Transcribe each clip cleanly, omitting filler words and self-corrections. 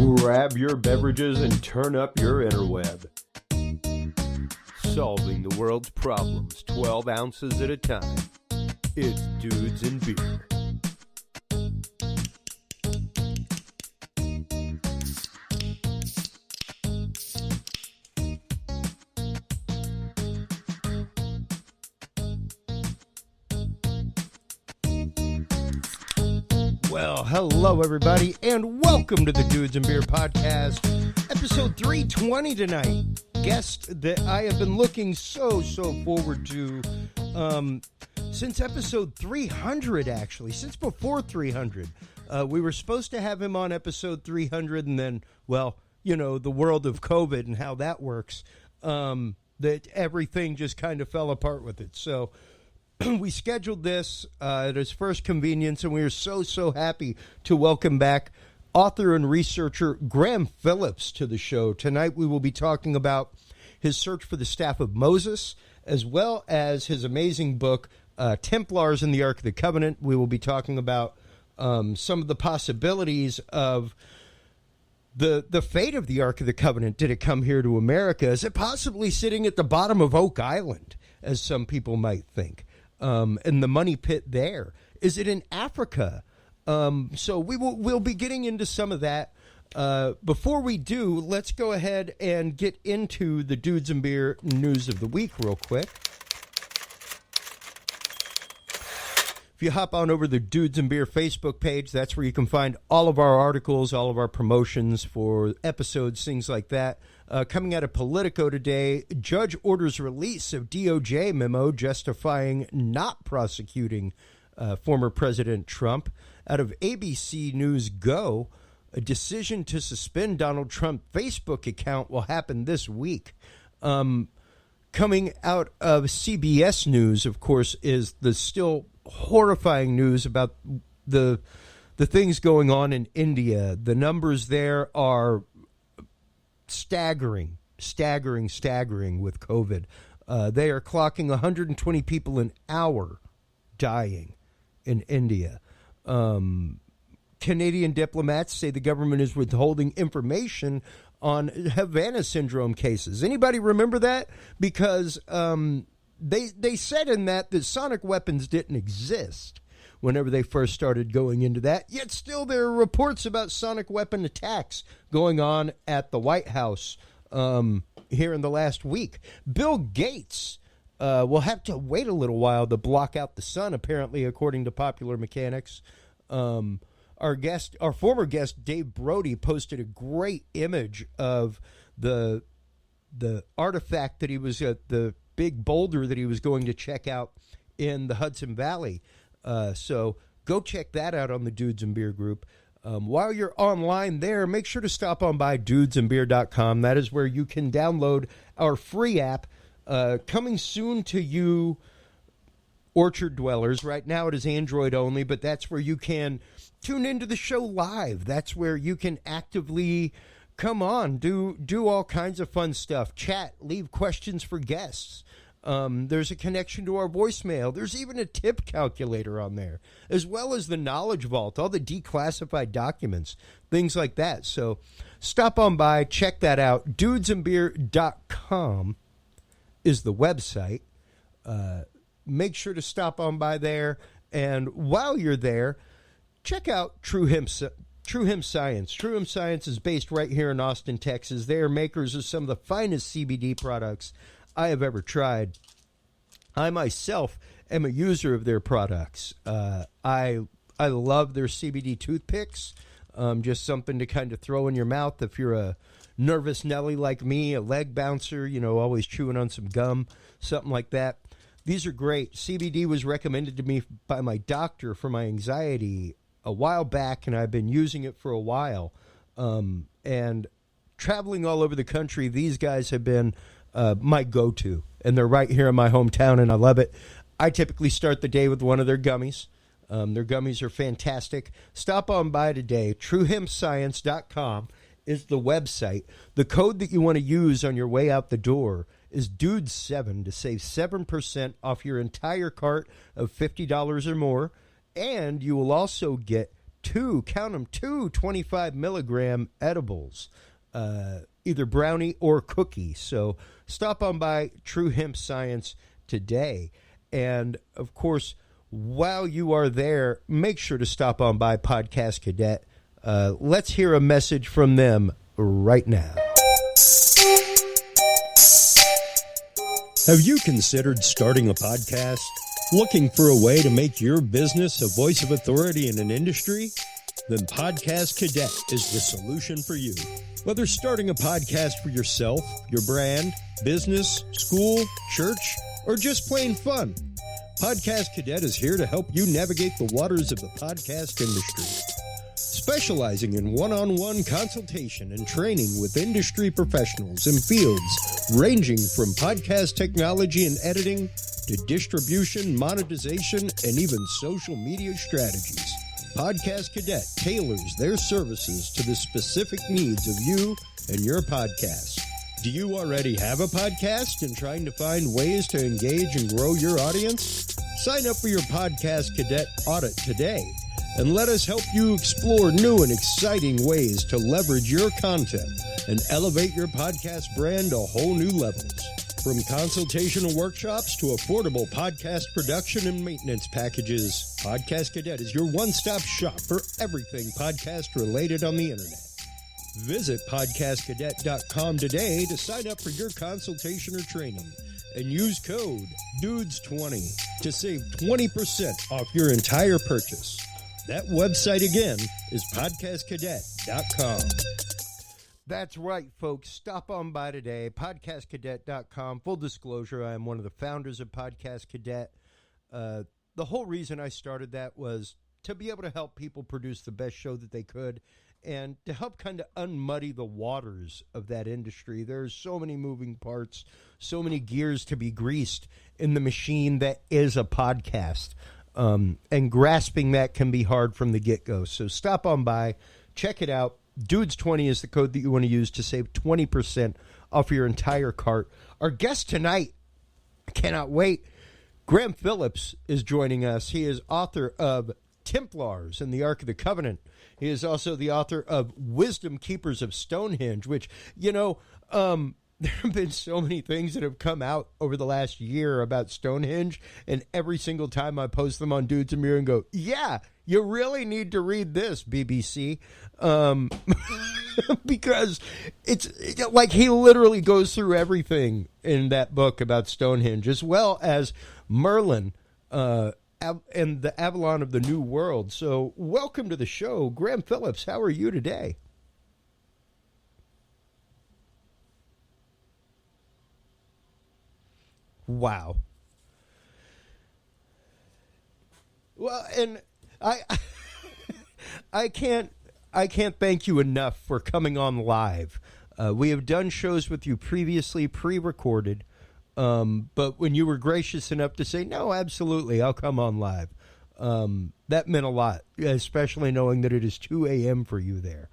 Grab your beverages and turn up your interweb. Solving the world's problems 12 ounces at a time. It's Dudes and Beer. Well, hello everybody, and welcome to the Dudes and Beer podcast, episode 320 tonight. Guest that I have been looking so forward to since episode 300, actually, since before 300. We were supposed to have him on episode 300, and then, well, you know, the world of COVID and how that works, that everything just kind of fell apart with it. So we scheduled this at his first convenience, and we are so happy to welcome back author and researcher Graham Phillips to the show. Tonight we will be talking about his search for the Staff of Moses, as well as his amazing book, Templars and the Ark of the Covenant. We will be talking about some of the possibilities of the fate of the Ark of the Covenant. Did it come here to America? Is it possibly sitting at the bottom of Oak Island, as some people might think? And the money pit there? Is it in Africa? So we'll be getting into some of that. Before we do, let's go ahead and get into the Dudes and Beer news of the week real quick. If you hop on over the Dudes and Beer Facebook page, that's where you can find all of our articles, all of our promotions for episodes, things like that. Coming out of Politico today, judge orders release of DOJ memo justifying not prosecuting former President Trump. Out of ABC News Go, a decision to suspend Donald Trump's Facebook account will happen this week. Coming out of CBS News, of course, is the still horrifying news about the things going on in India. The numbers there are staggering with COVID. They are clocking 120 people an hour dying in India. Canadian diplomats say the government is withholding information on Havana syndrome cases. Anybody remember that? Because they said in that sonic weapons didn't exist whenever they first started going into that. Yet still there are reports about sonic weapon attacks going on at the White House here in the last week. Bill Gates will have to wait a little while to block out the sun, apparently, according to Popular Mechanics. Our former guest, Dave Brody, posted a great image of the artifact that he was at, the big boulder that he was going to check out in the Hudson Valley. So go check that out on the Dudes and Beer group. While you're online there, make sure to stop on by dudesandbeer.com. That is where you can download our free app, coming soon to you Orchard dwellers. Right now it is Android only, but that's where you can tune into the show live. That's where you can actively come on, do all kinds of fun stuff, chat, leave questions for guests. There's a connection to our voicemail. There's even a tip calculator on there, as well as the Knowledge Vault, all the declassified documents, things like that. So stop on by, check that out. Dudesandbeer.com is the website. Make sure to stop on by there. And while you're there, check out True Hemp Science. True Hemp Science is based right here in Austin, Texas. They are makers of some of the finest CBD products I have ever tried. I myself am a user of their products. I love their CBD toothpicks. Just something to kind of throw in your mouth if you're a nervous Nelly like me, a leg bouncer, always chewing on some gum, something like that. These are great. CBD was recommended to me by my doctor for my anxiety a while back, and I've been using it for a while. And traveling all over the country, these guys have been my go-to, and they're right here in my hometown, and I love it. I typically start the day with one of their gummies. Their gummies are fantastic. Stop on by today. TrueHempScience.com is the website. The code that you want to use on your way out the door is DUDE7 to save 7% off your entire cart of $50 or more. And you will also get two 25 milligram edibles, either brownie or cookie. So stop on by True Hemp Science today. And, of course, while you are there, make sure to stop on by Podcast Cadet. Let's hear a message from them right now. Have you considered starting a podcast? Looking for a way to make your business a voice of authority in an industry? Then Podcast Cadet is the solution for you. Whether starting a podcast for yourself, your brand, business, school, church, or just plain fun, Podcast Cadet is here to help you navigate the waters of the podcast industry. Specializing in one-on-one consultation and training with industry professionals in fields ranging from podcast technology and editing to distribution, monetization, and even social media strategies. Podcast Cadet tailors their services to the specific needs of you and your podcast. Do you already have a podcast and trying to find ways to engage and grow your audience? Sign up for your Podcast Cadet audit today and let us help you explore new and exciting ways to leverage your content and elevate your podcast brand to whole new levels. From consultational workshops to affordable podcast production and maintenance packages, Podcast Cadet is your one-stop shop for everything podcast related on the internet. Visit podcastcadet.com today to sign up for your consultation or training and use code DUDES20 to save 20% off your entire purchase. That website again is podcastcadet.com. That's right, folks. Stop on by today, podcastcadet.com. Full disclosure, I am one of the founders of Podcast Cadet. The whole reason I started that was to be able to help people produce the best show that they could and to help kind of unmuddy the waters of that industry. There's so many moving parts, so many gears to be greased in the machine that is a podcast. And grasping that can be hard from the get-go. So stop on by, check it out. Dudes20 is the code that you want to use to save 20% off your entire cart. Our guest tonight, I cannot wait. Graham Phillips is joining us. He is author of Templars and the Ark of the Covenant. He is also the author of Wisdom Keepers of Stonehenge, which, there have been so many things that have come out over the last year about Stonehenge, and every single time I post them on Dudes and Mirror and go, yeah, you really need to read this, BBC, because it's like he literally goes through everything in that book about Stonehenge, as well as Merlin and the Avalon of the New World. So welcome to the show, Graham Phillips. How are you today? Wow. Well, and I can't thank you enough for coming on live. We have done shows with you previously, pre-recorded, but when you were gracious enough to say, no, absolutely, I'll come on live, that meant a lot, especially knowing that it is 2 a.m. for you there.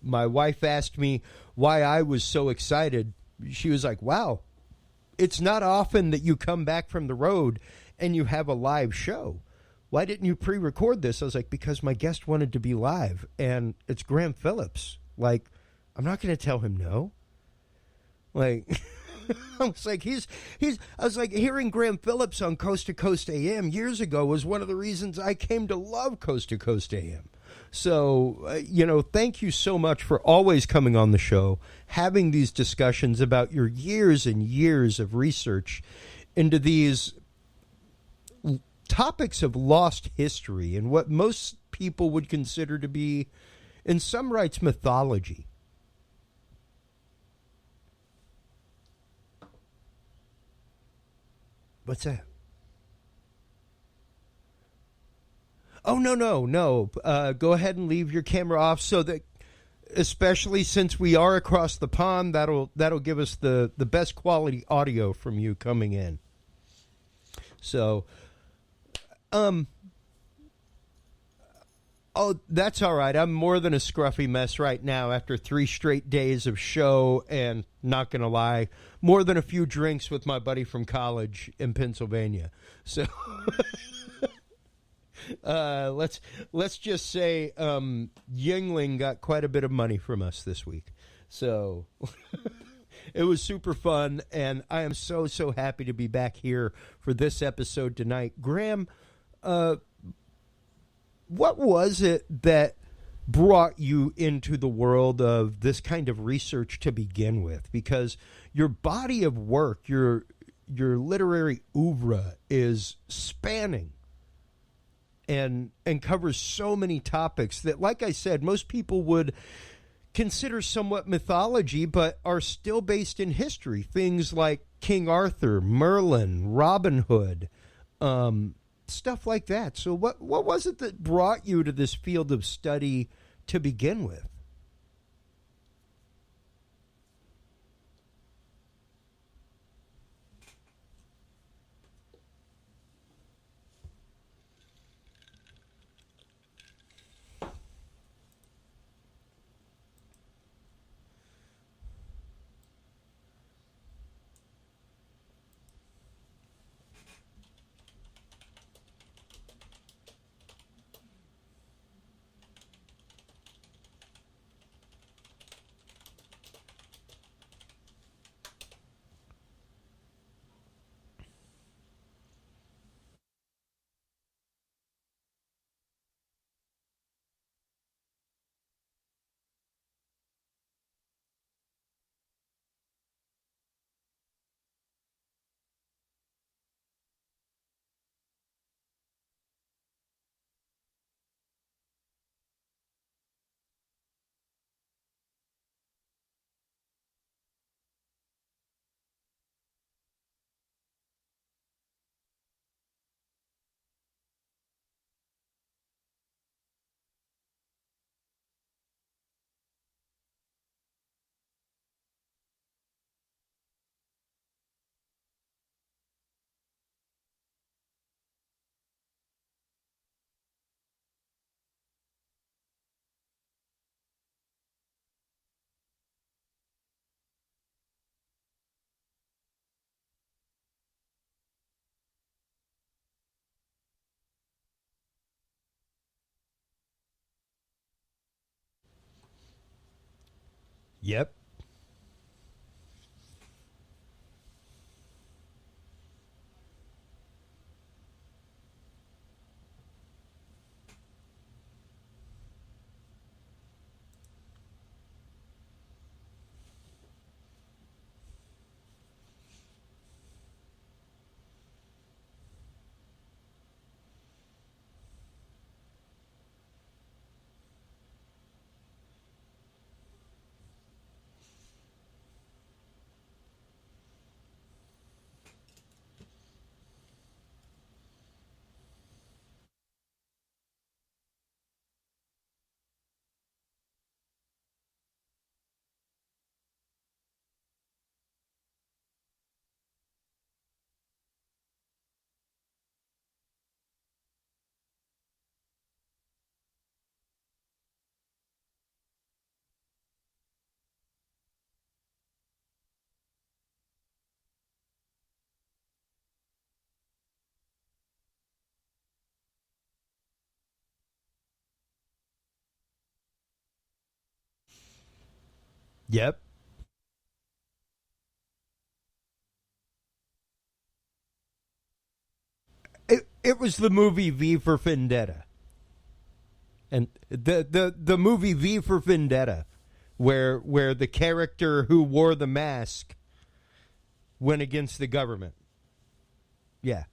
My wife asked me why I was so excited. She was like, wow, it's not often that you come back from the road and you have a live show. Why didn't you pre-record this? I was like, because my guest wanted to be live, and it's Graham Phillips. Like, I'm not going to tell him no. Like, I was like, I was like, hearing Graham Phillips on Coast to Coast AM years ago was one of the reasons I came to love Coast to Coast AM. So, thank you so much for always coming on the show, having these discussions about your years and years of research into these topics of lost history and what most people would consider to be, in some rights, mythology. What's that? Oh, no. Go ahead and leave your camera off so that, especially since we are across the pond, that'll give us the best quality audio from you coming in. So, oh, that's all right. I'm more than a scruffy mess right now after 3 straight days of show and, not going to lie, more than a few drinks with my buddy from college in Pennsylvania. So... Let's just say Yingling got quite a bit of money from us this week, so it was super fun, and I am so happy to be back here for this episode tonight. Graham, what was it that brought you into the world of this kind of research to begin with? Because your body of work, your literary oeuvre is spanning and covers so many topics that, like I said, most people would consider somewhat mythology, but are still based in history. Things like King Arthur, Merlin, Robin Hood, stuff like that. So what was it that brought you to this field of study to begin with? Yep. Yep. It was the movie V for Vendetta. And the movie V for Vendetta, where the character who wore the mask went against the government. Yeah.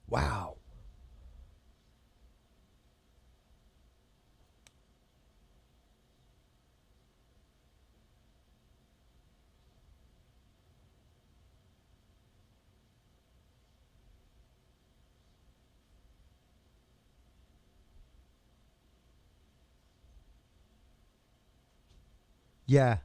Wow. Yeah.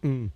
Mm.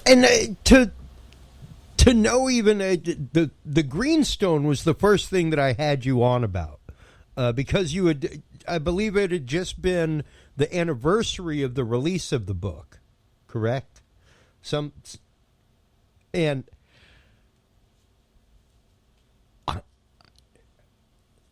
And to know even the greenstone was the first thing that I had you on about, because you had, I believe it had just been the anniversary of the release of the book, correct? And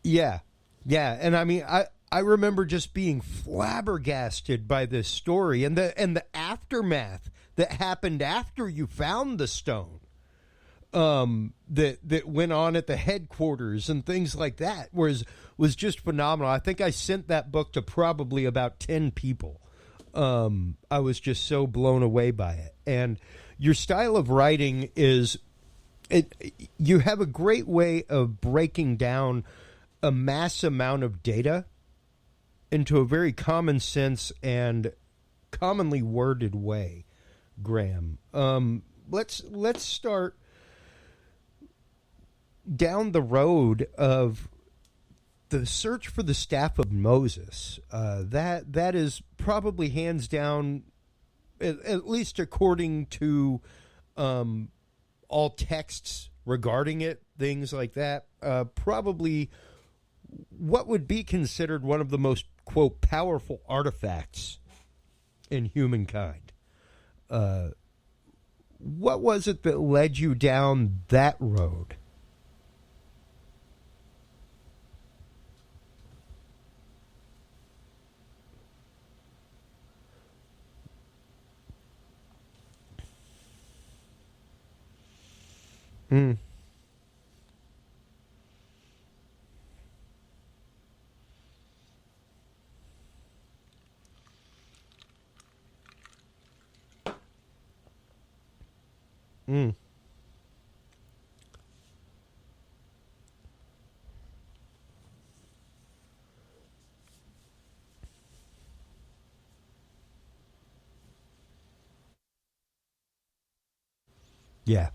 yeah, and I mean I remember just being flabbergasted by this story and the aftermath that happened after you found the stone, that went on at the headquarters and things like that was just phenomenal. I think I sent that book to probably about 10 people. I was just so blown away by it. And your style of writing you have a great way of breaking down a mass amount of data into a very common sense and commonly worded way, Graham. Let's start down the road of the search for the staff of Moses. That is probably hands down, at least according to all texts regarding it, things like that, probably what would be considered one of the most, quote, powerful artifacts in humankind. What was it that led you down that road? Mm. Mm. Yeah.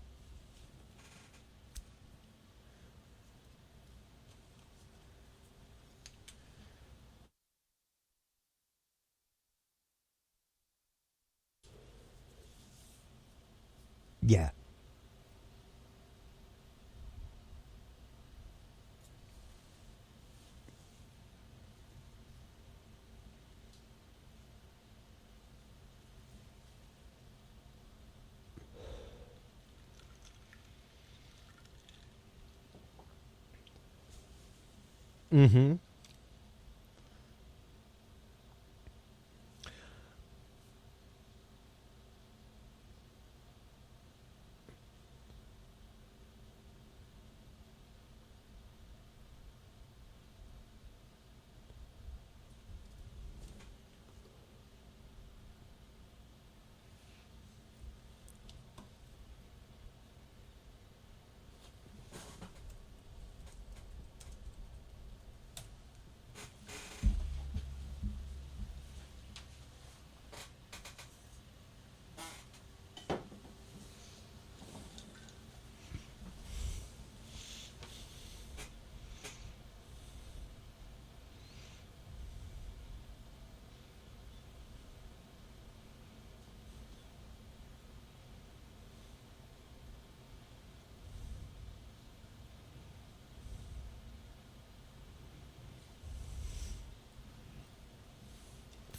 Yeah. Mm-hmm.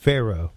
Pharaoh.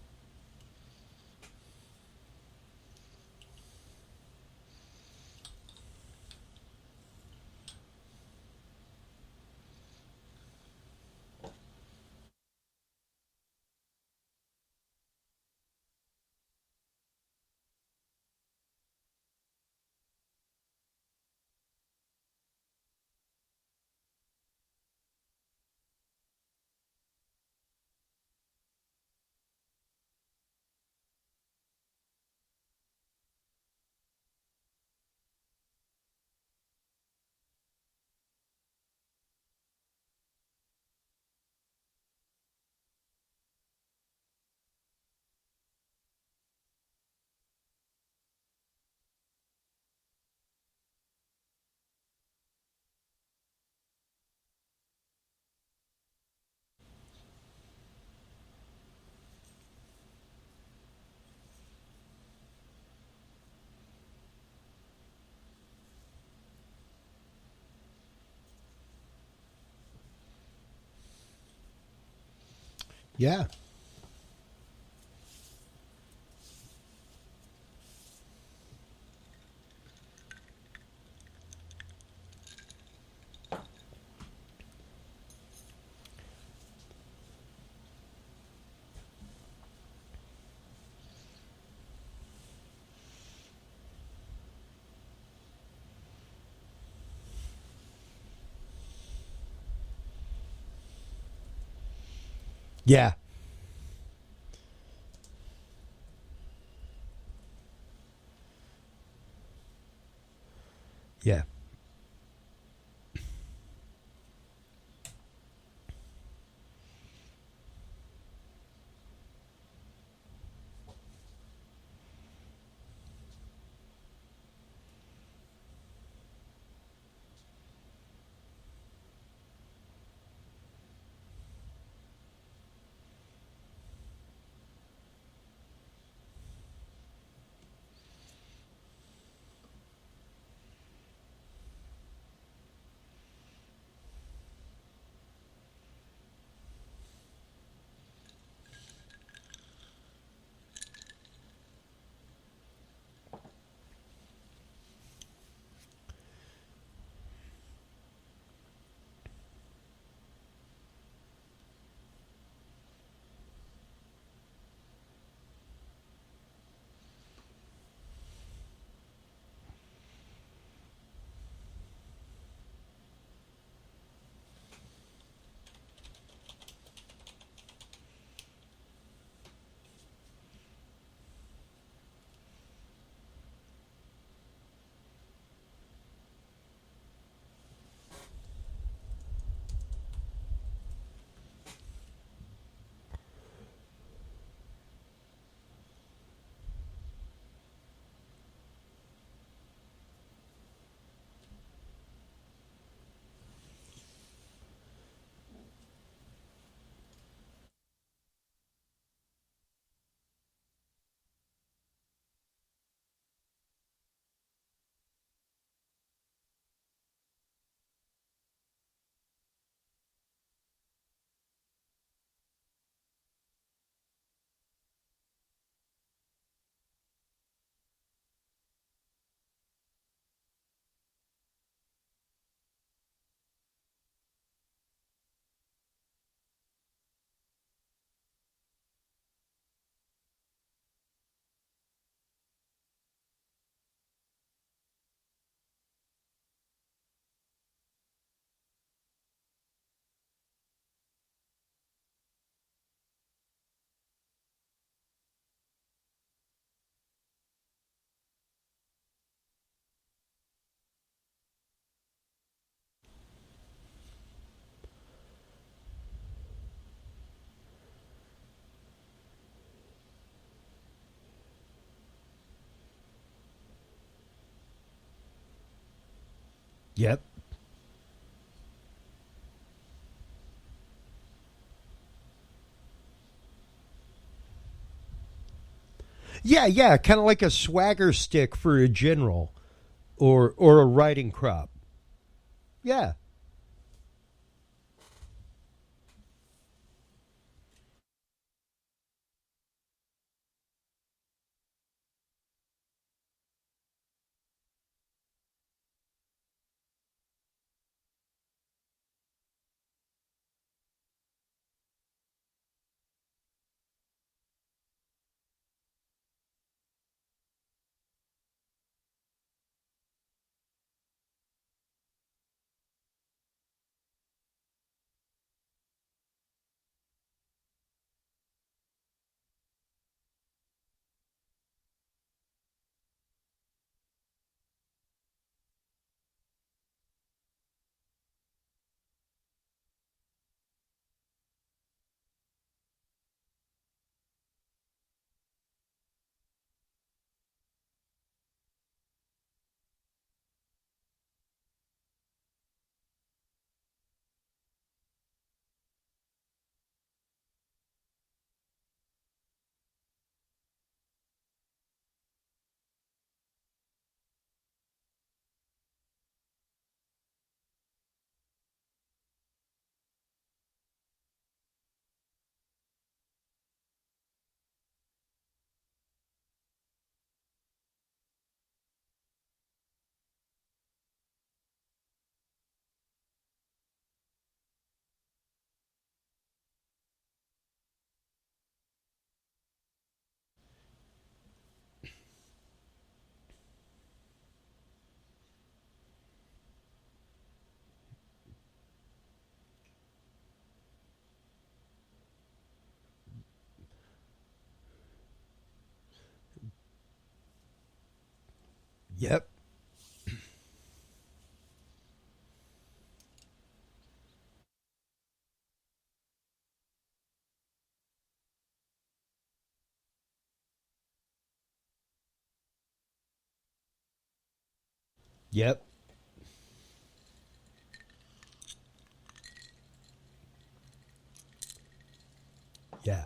Yeah. Yeah. Yeah. Yep. Yeah, yeah, kind of like a swagger stick for a general or a riding crop. Yeah. Yep. Yep. Yeah.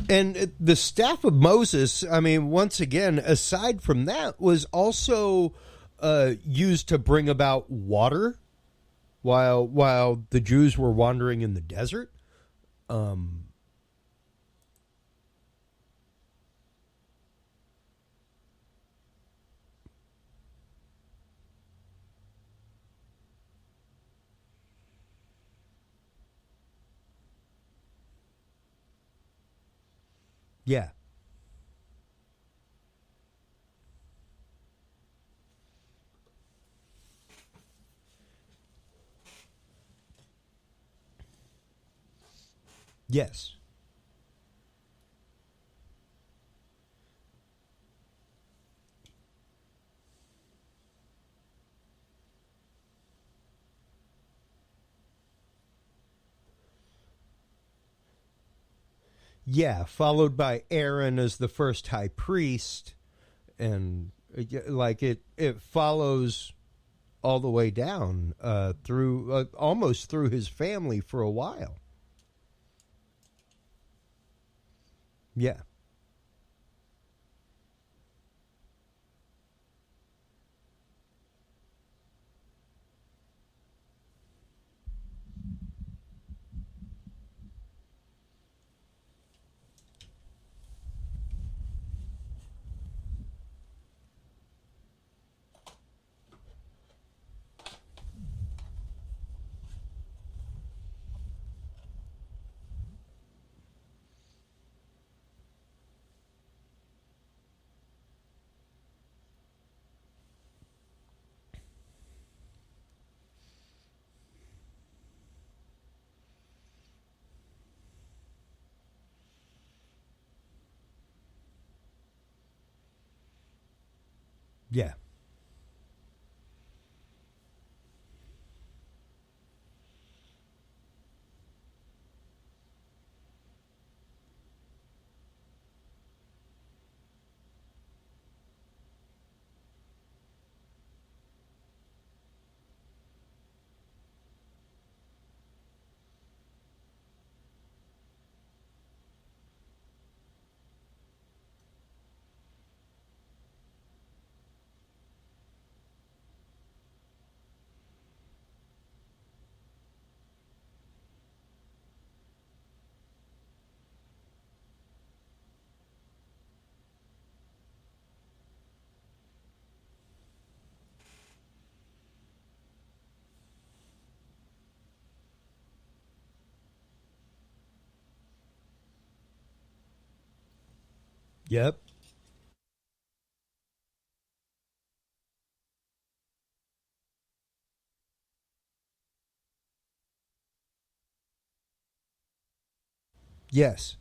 And the staff of Moses, I mean, once again, aside from that, was also used to bring about water while the Jews were wandering in the desert. Um, yeah. Yes. Yeah, followed by Aaron as the first high priest, and like it follows all the way down through almost through his family for a while. Yeah. Yeah. Yep. Yes.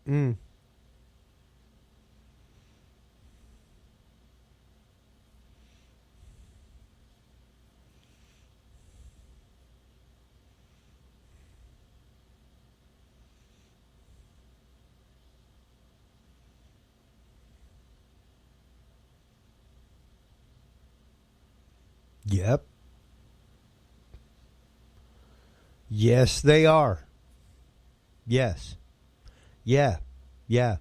Mm. Yep. Yes, they are. Yes. Yeah. Yeah.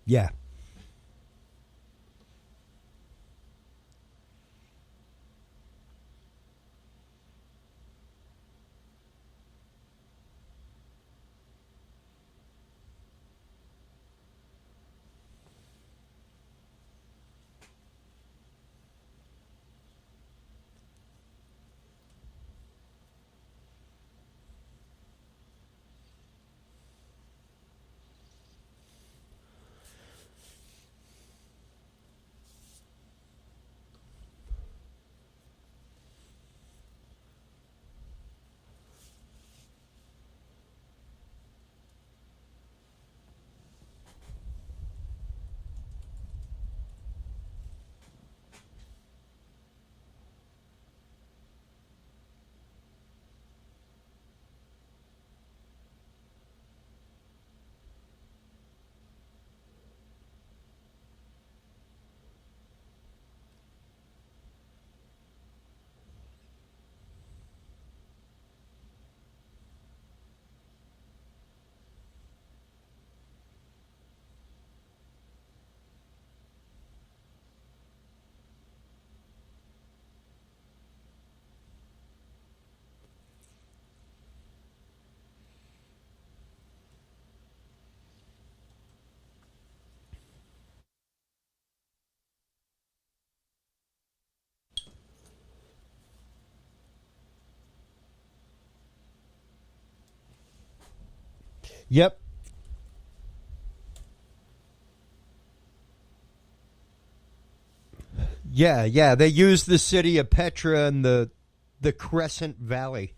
Yeah. Yep. Yeah. They used the city of Petra and the Crescent Valley.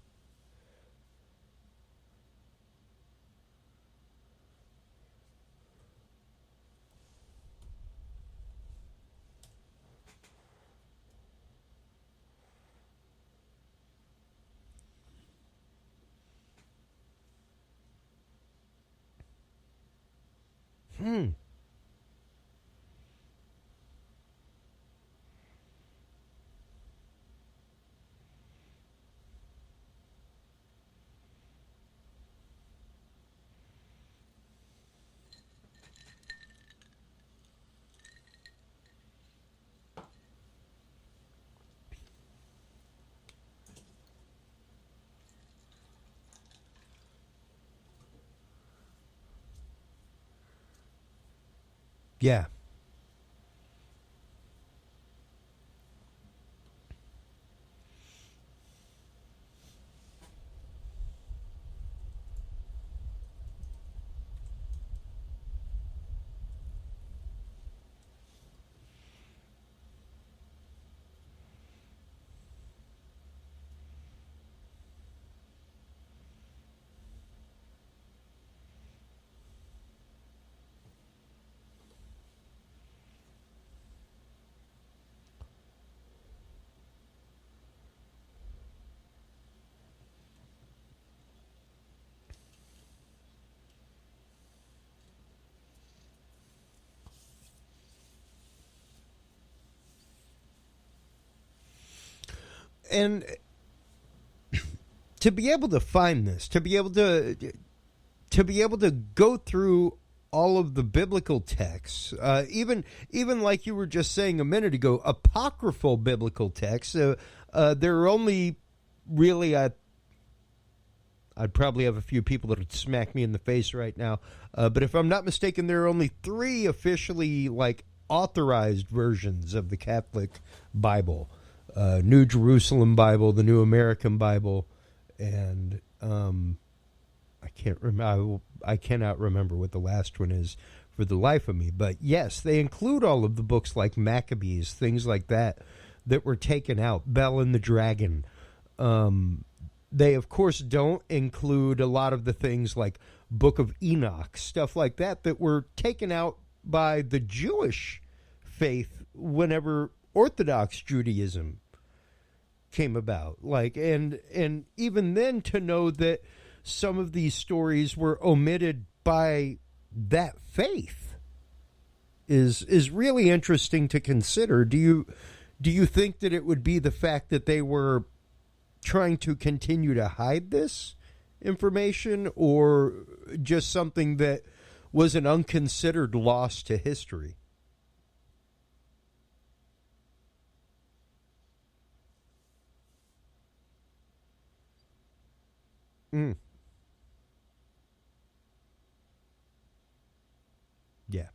Yeah. And to be able to find this, to be able to go through all of the biblical texts, even like you were just saying a minute ago, apocryphal biblical texts. There are only really, I'd probably have a few people that would smack me in the face right now, but if I'm not mistaken, there are only 3 officially authorized versions of the Catholic Bible: New Jerusalem Bible, the New American Bible, and I can't remember. I cannot remember what the last one is for the life of me. But yes, they include all of the books like Maccabees, things like that were taken out. Bell and the Dragon. They of course don't include a lot of the things like Book of Enoch, stuff like that were taken out by the Jewish faith whenever Orthodox Judaism came about. And even then, to know that some of these stories were omitted by that faith is really interesting to consider. Do you think that it would be the fact that they were trying to continue to hide this information, or just something that was an unconsidered loss to history? Yeah.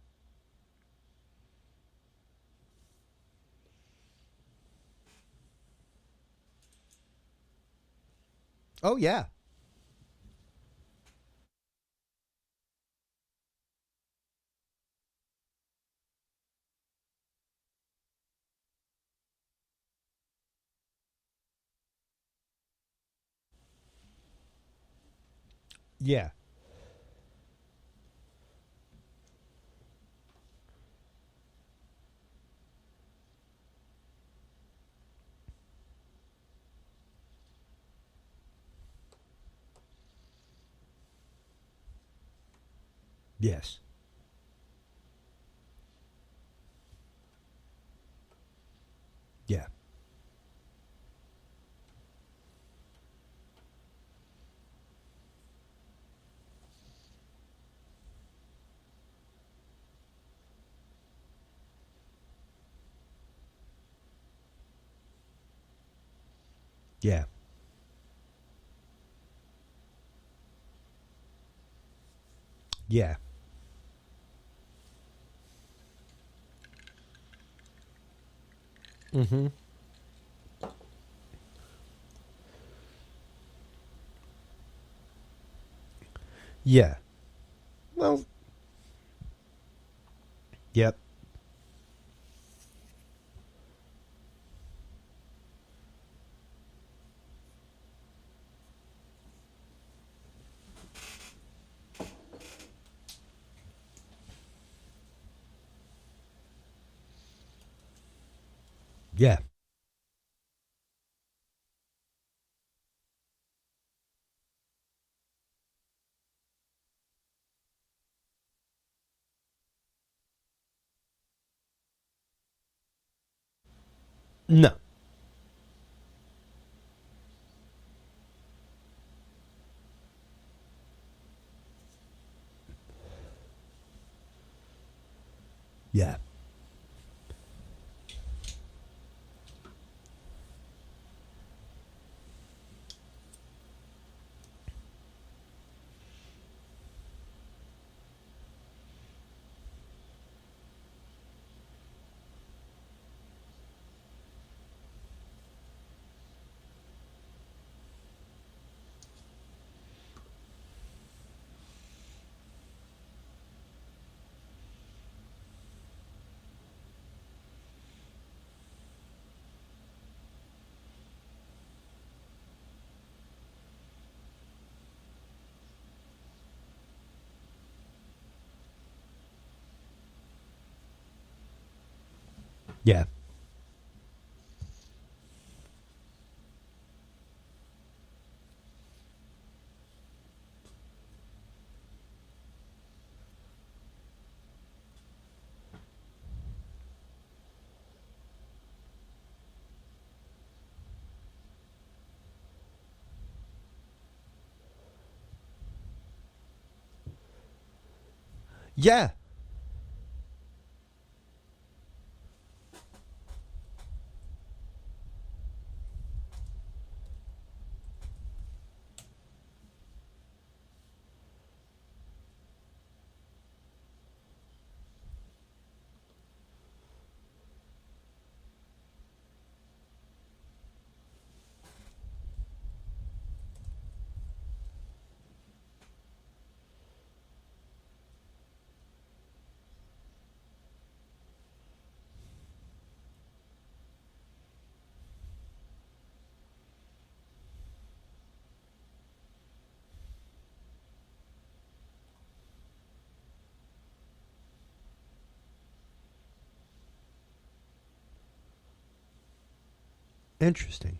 Oh, yeah. Yeah. Yes. Yeah. Yeah. Yeah. Mm-hmm. Yeah. Yep. Yeah. No. Yeah. Yeah. Yeah. Interesting.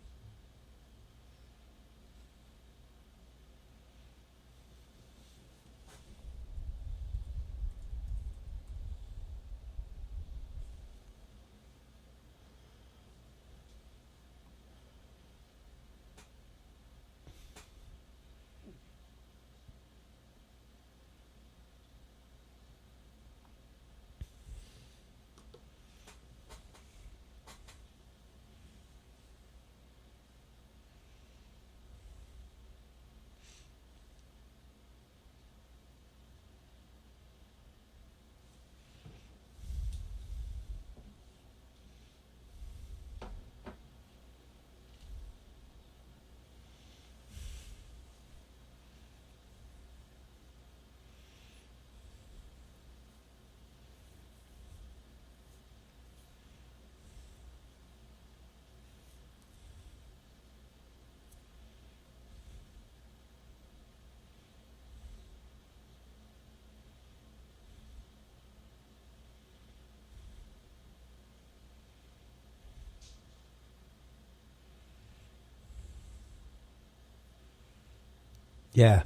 Yeah.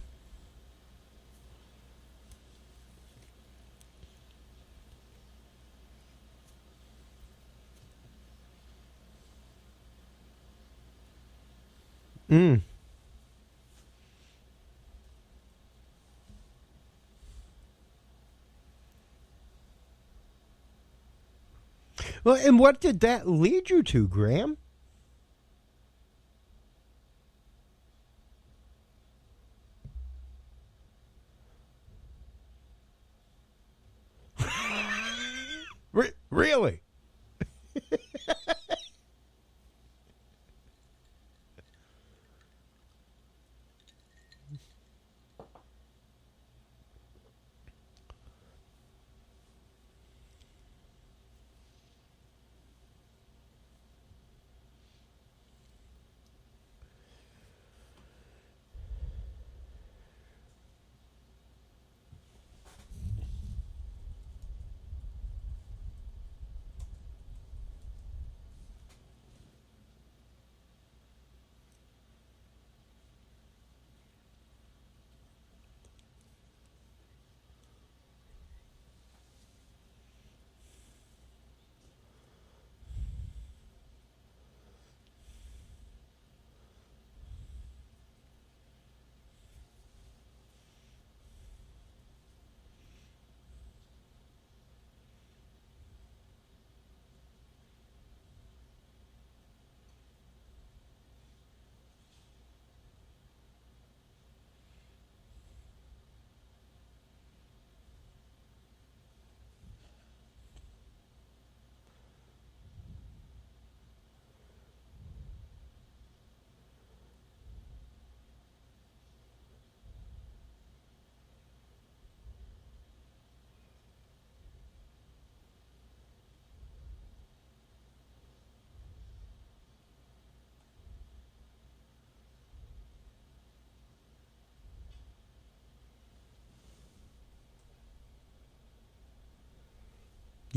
Mm. Well, and what did that lead you to, Graham? Really?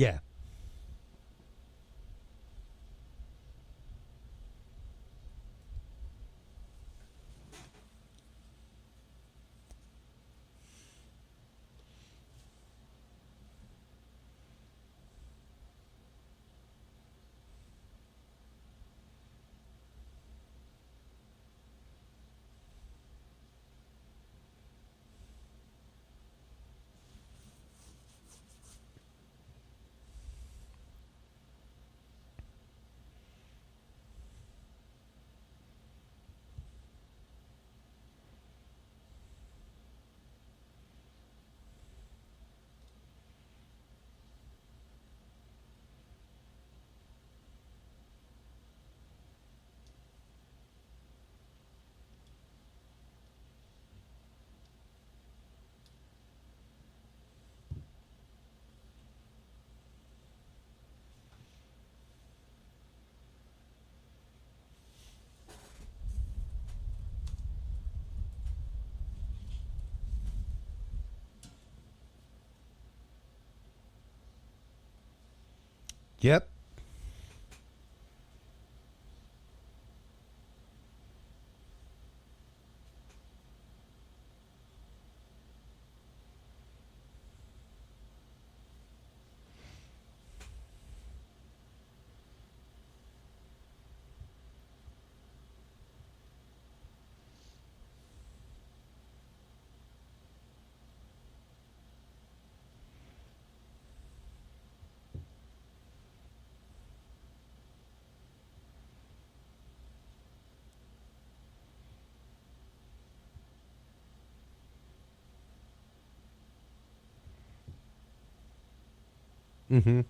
Yeah. Yep. Mm-hmm.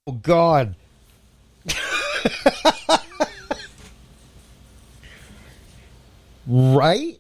Oh God. Right?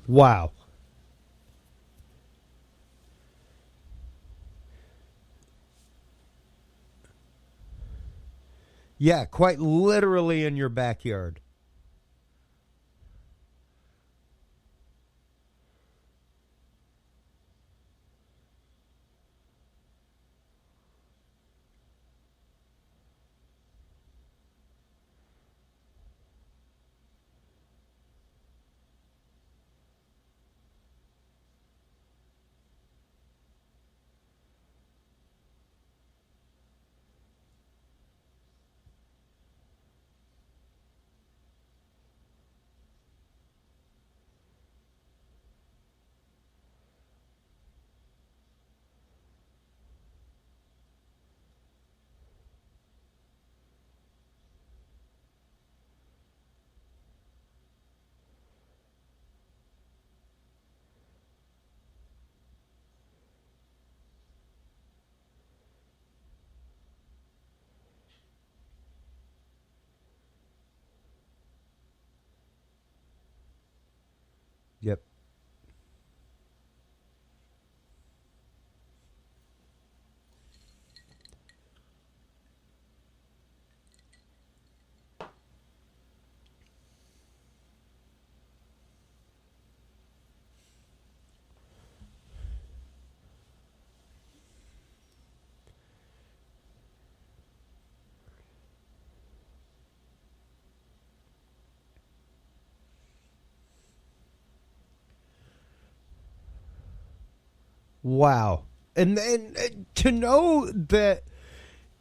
Wow. Yeah, quite literally in your backyard. Yep. Wow. And to know that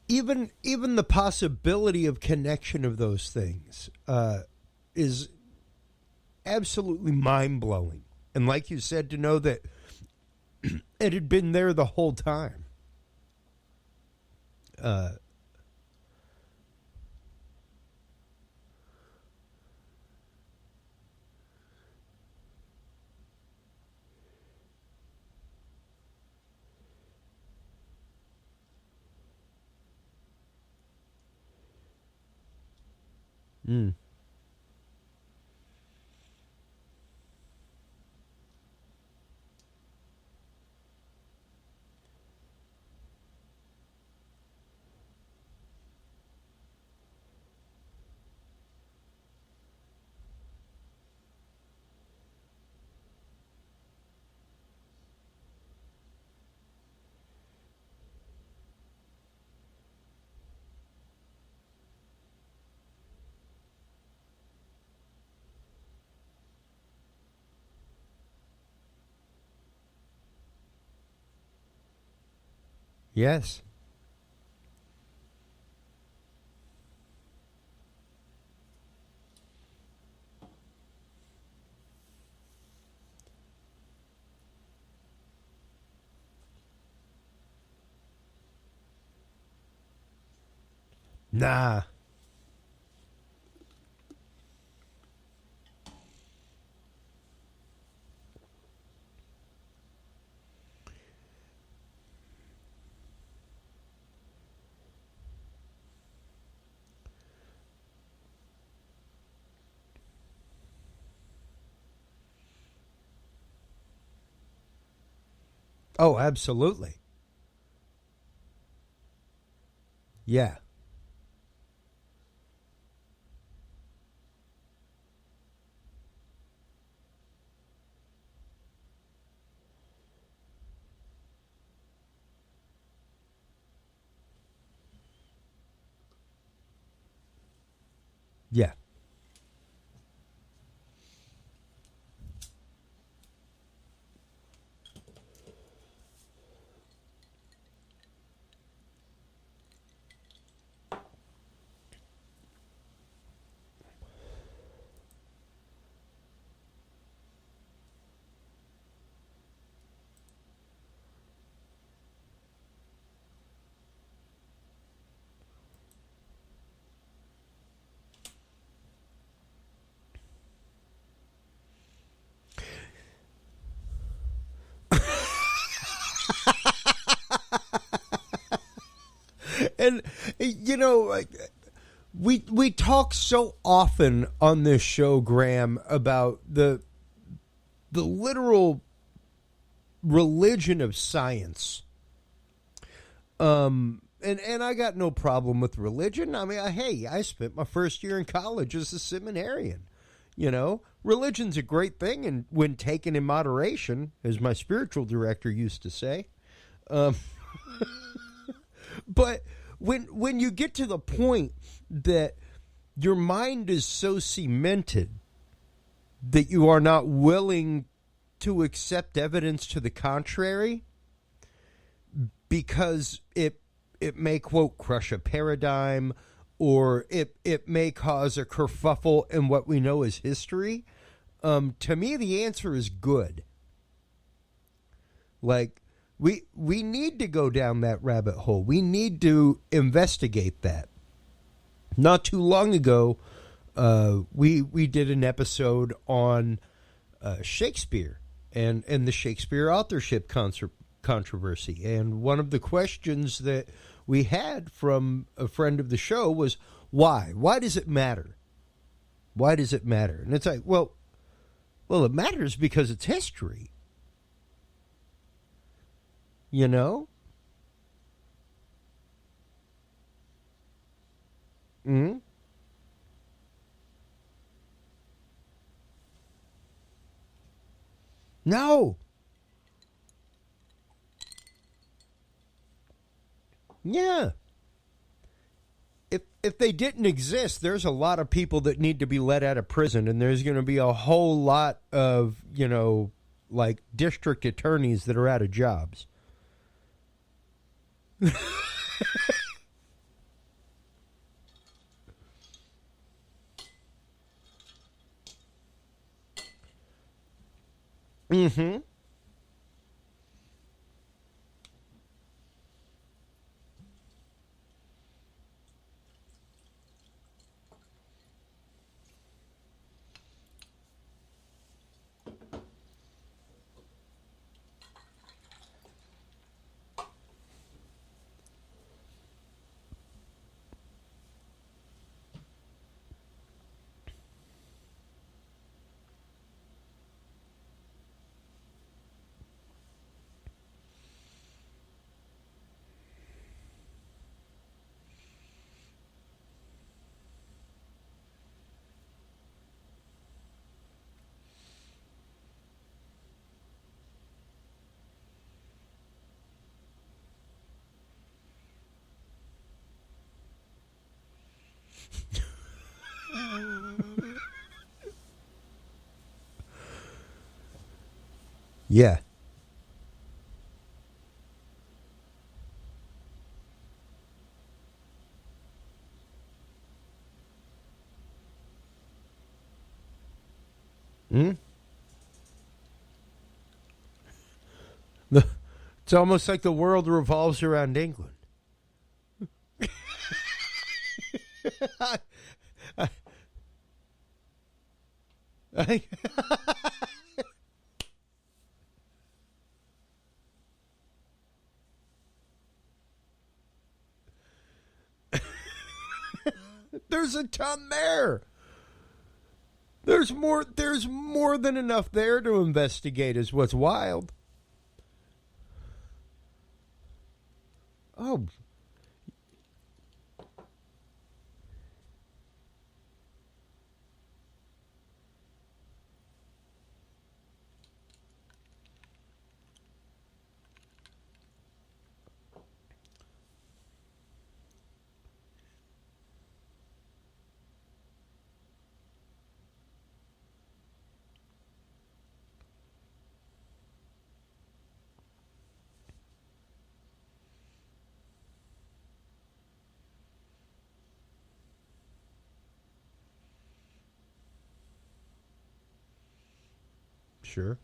even the possibility of connection of those things is absolutely mind-blowing. And like you said, to know that it had been there the whole time. Mm. Yes. Nah. Oh, absolutely. Yeah. Yeah. And you know, we talk so often on this show, Graham, about the literal religion of science. And I got no problem with religion. I mean, hey, I spent my first year in college as a seminarian. You know, religion's a great thing, and when taken in moderation, as my spiritual director used to say. But when you get to the point that your mind is so cemented that you are not willing to accept evidence to the contrary, because it may, quote, crush a paradigm, or it may cause a kerfuffle in what we know as history, to me the answer is good. Like, we need to go down that rabbit hole. We need to investigate that. Not too long ago, we did an episode on Shakespeare and the Shakespeare authorship controversy. And one of the questions that we had from a friend of the show was, why? Why does it matter? Why does it matter? And it's like, well, it matters because it's history. You know? Mm-hmm. No. Yeah. If they didn't exist, there's a lot of people that need to be let out of prison, and there's going to be a whole lot of, you know, like district attorneys that are out of jobs. Mm-hmm. Yeah. Mm? It's almost like the world revolves around England. I- There's a ton there. There's more than enough there to investigate, is what's wild. Oh, sure.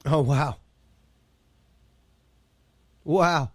Oh, wow. Wow.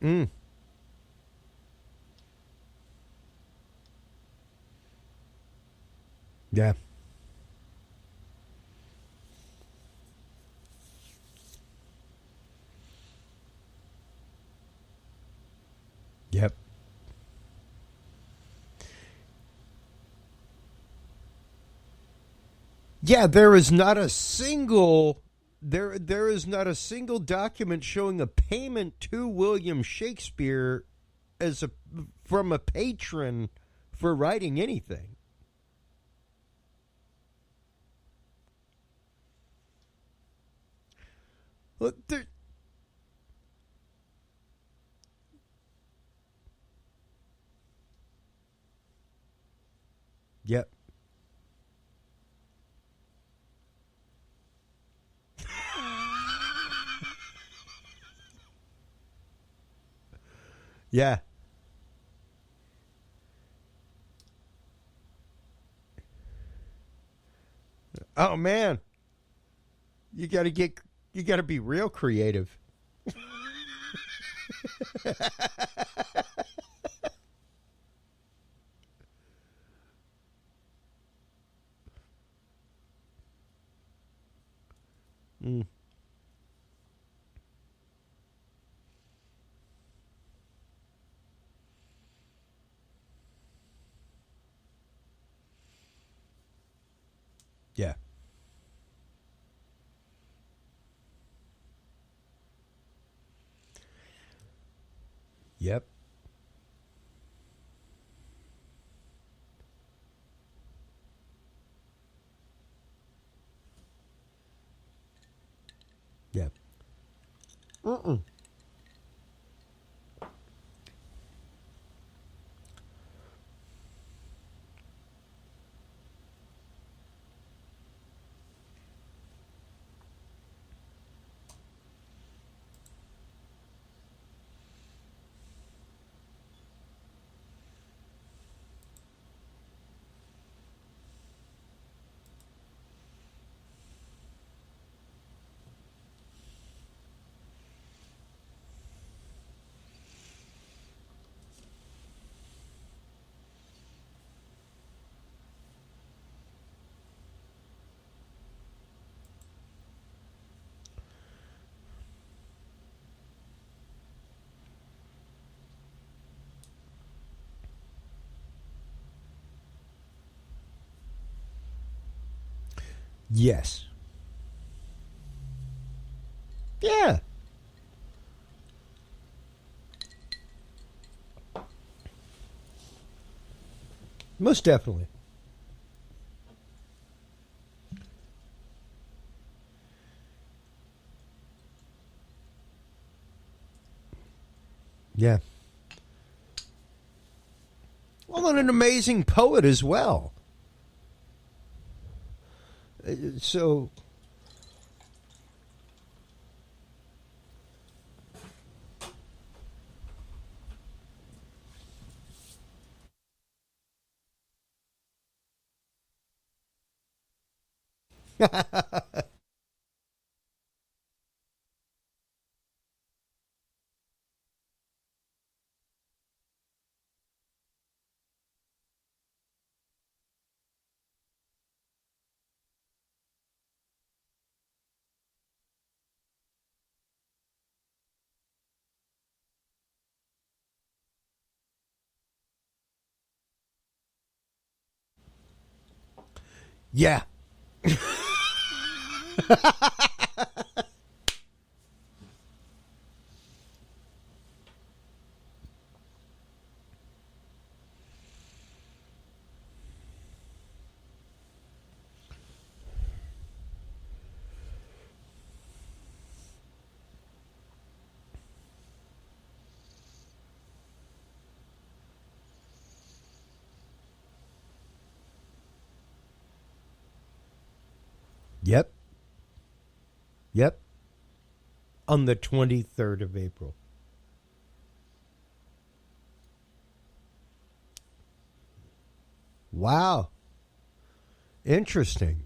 Mm. Yeah. Yep. Yeah, there is not a single there is not a single document showing a payment to William Shakespeare as a from a patron for writing anything. Look, there, yep. Yeah. Oh man, you got to get you got to be real creative. Mm. Yeah. Yep. Yep. Mm-mm. Yes. Yeah. Most definitely. Yeah. Well, and an amazing poet as well. So, yeah. Yep. Yep. On the 23rd of April. Wow. Interesting.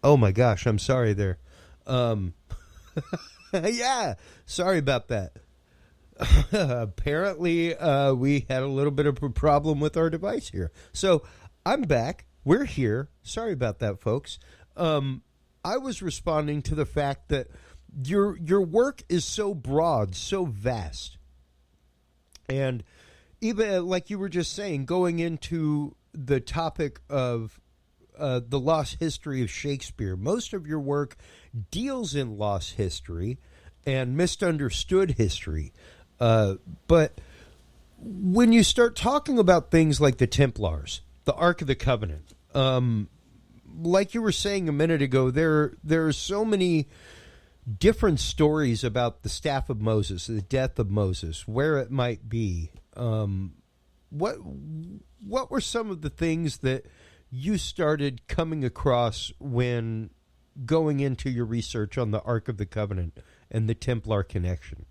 Oh my gosh, I'm sorry there. Um, yeah, sorry about that. Apparently, we had a little bit of a problem with our device here. So I'm back. We're here. Sorry about that, folks. I was responding to the fact that your work is so broad, so vast, and even like you were just saying, going into the topic of the lost history of Shakespeare. Most of your work deals in lost history and misunderstood history. But when you start talking about things like the Templars, the Ark of the Covenant, like you were saying a minute ago, there are so many different stories about the staff of Moses, the death of Moses, where it might be. What what were some of the things that you started coming across when going into your research on the Ark of the Covenant and the Templar connection?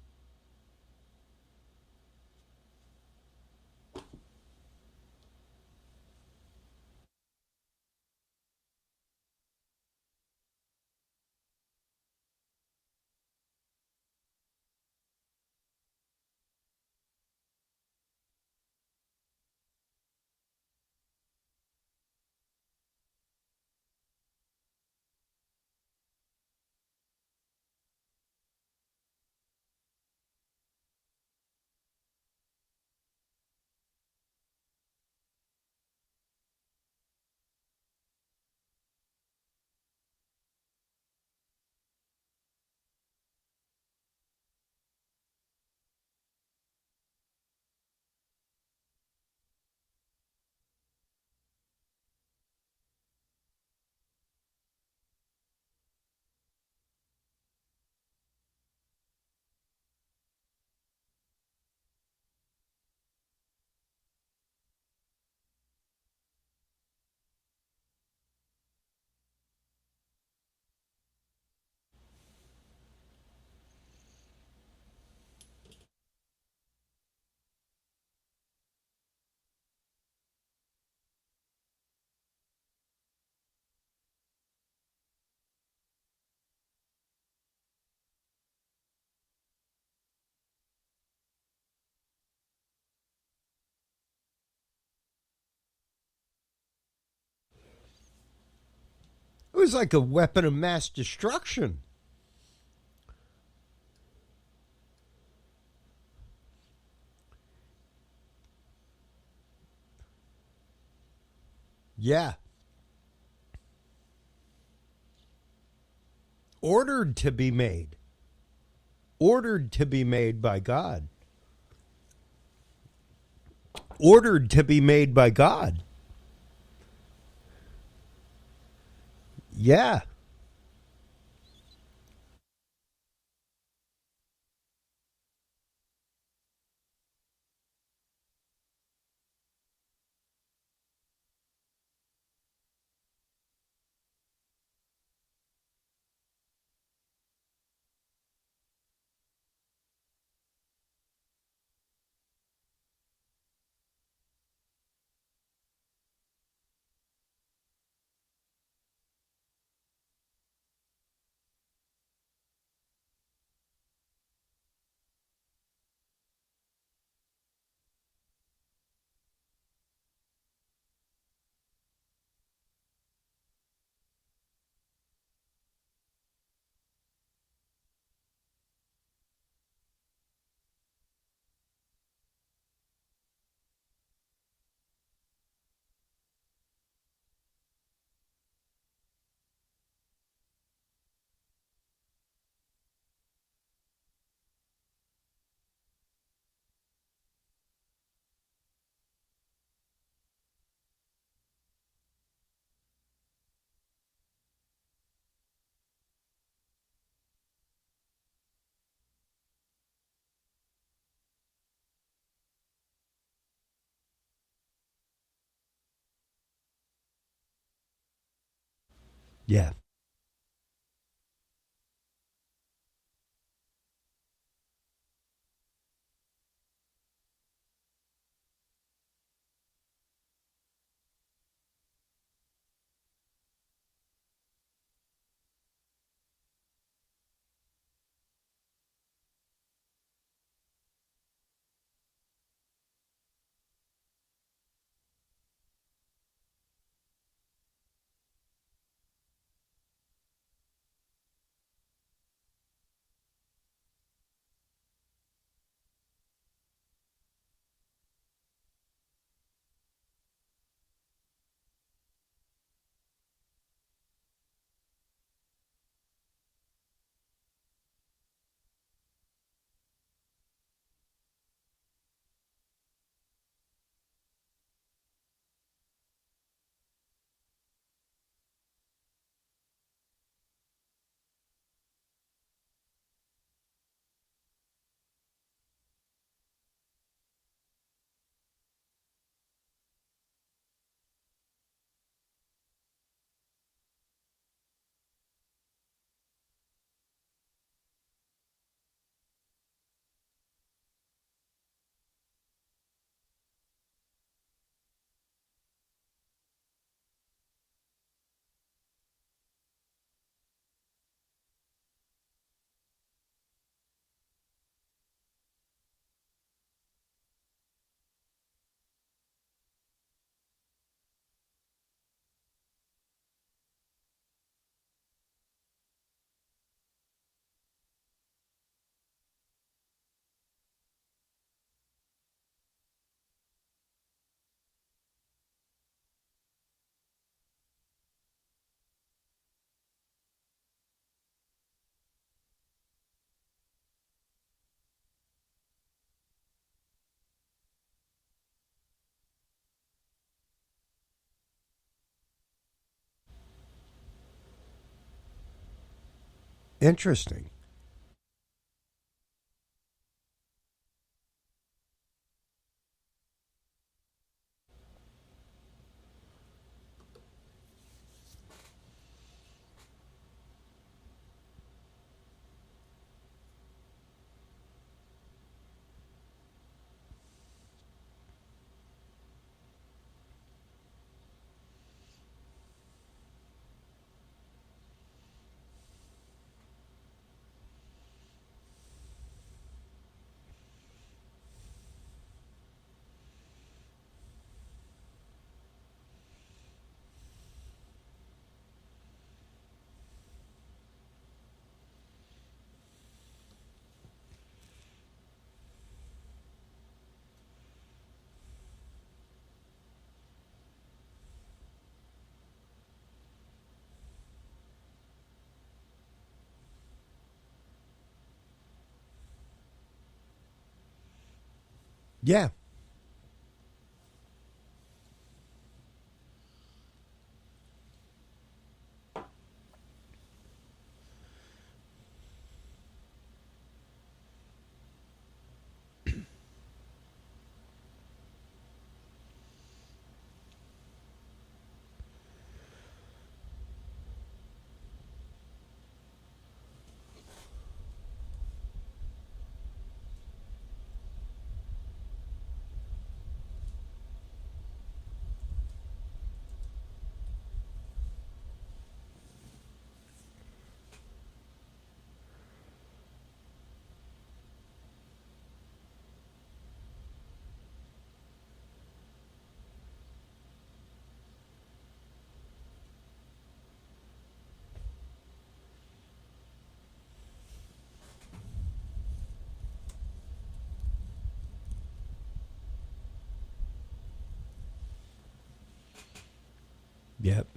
was like a weapon of mass destruction. Yeah. Ordered to be made. Ordered to be made by God. Ordered to be made by God. Yeah. Yeah. Interesting. Yeah. Yep.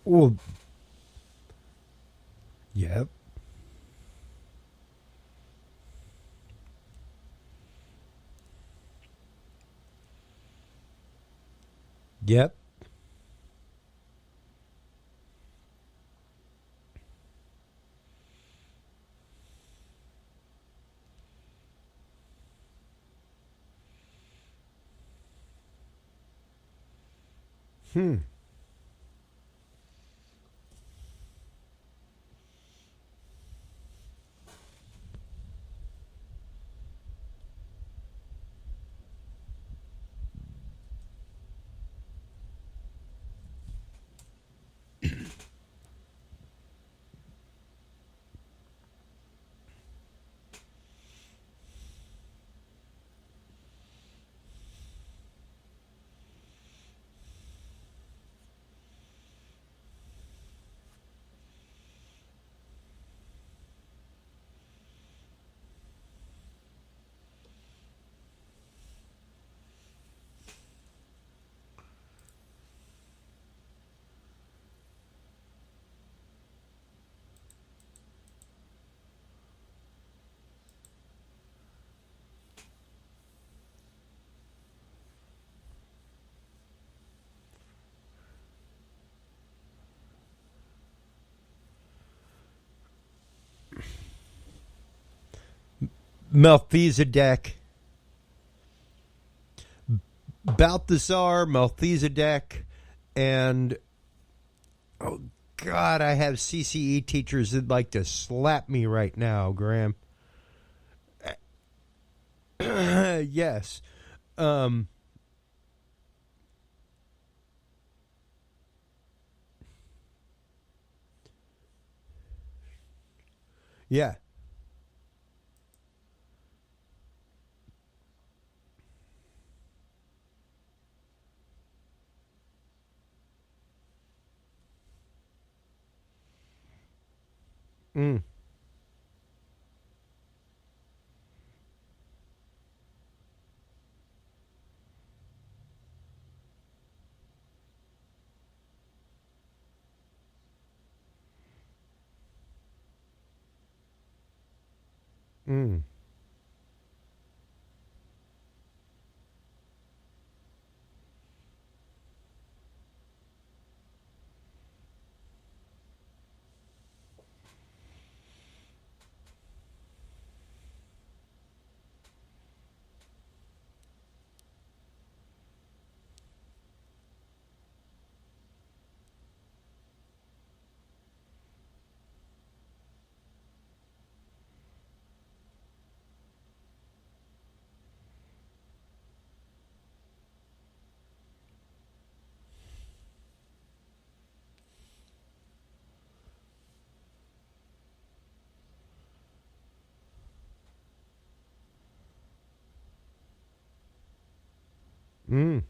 Well, yep. Yep. Hmm. Melchizedek, Balthasar, Melchizedek, and oh God, I have CCE teachers that'd like to slap me right now, Graham. Yes. Um, yeah. Mm, mm, mm,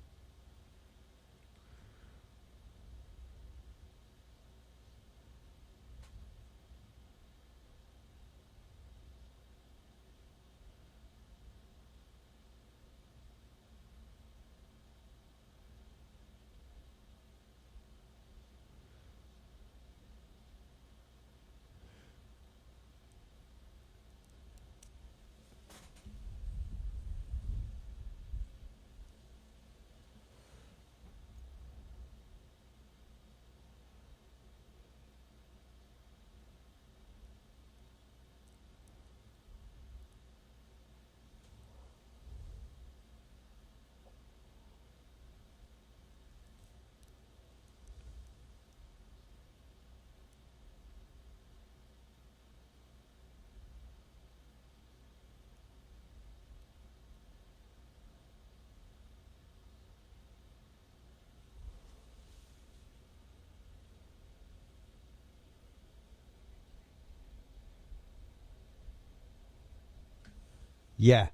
yeah.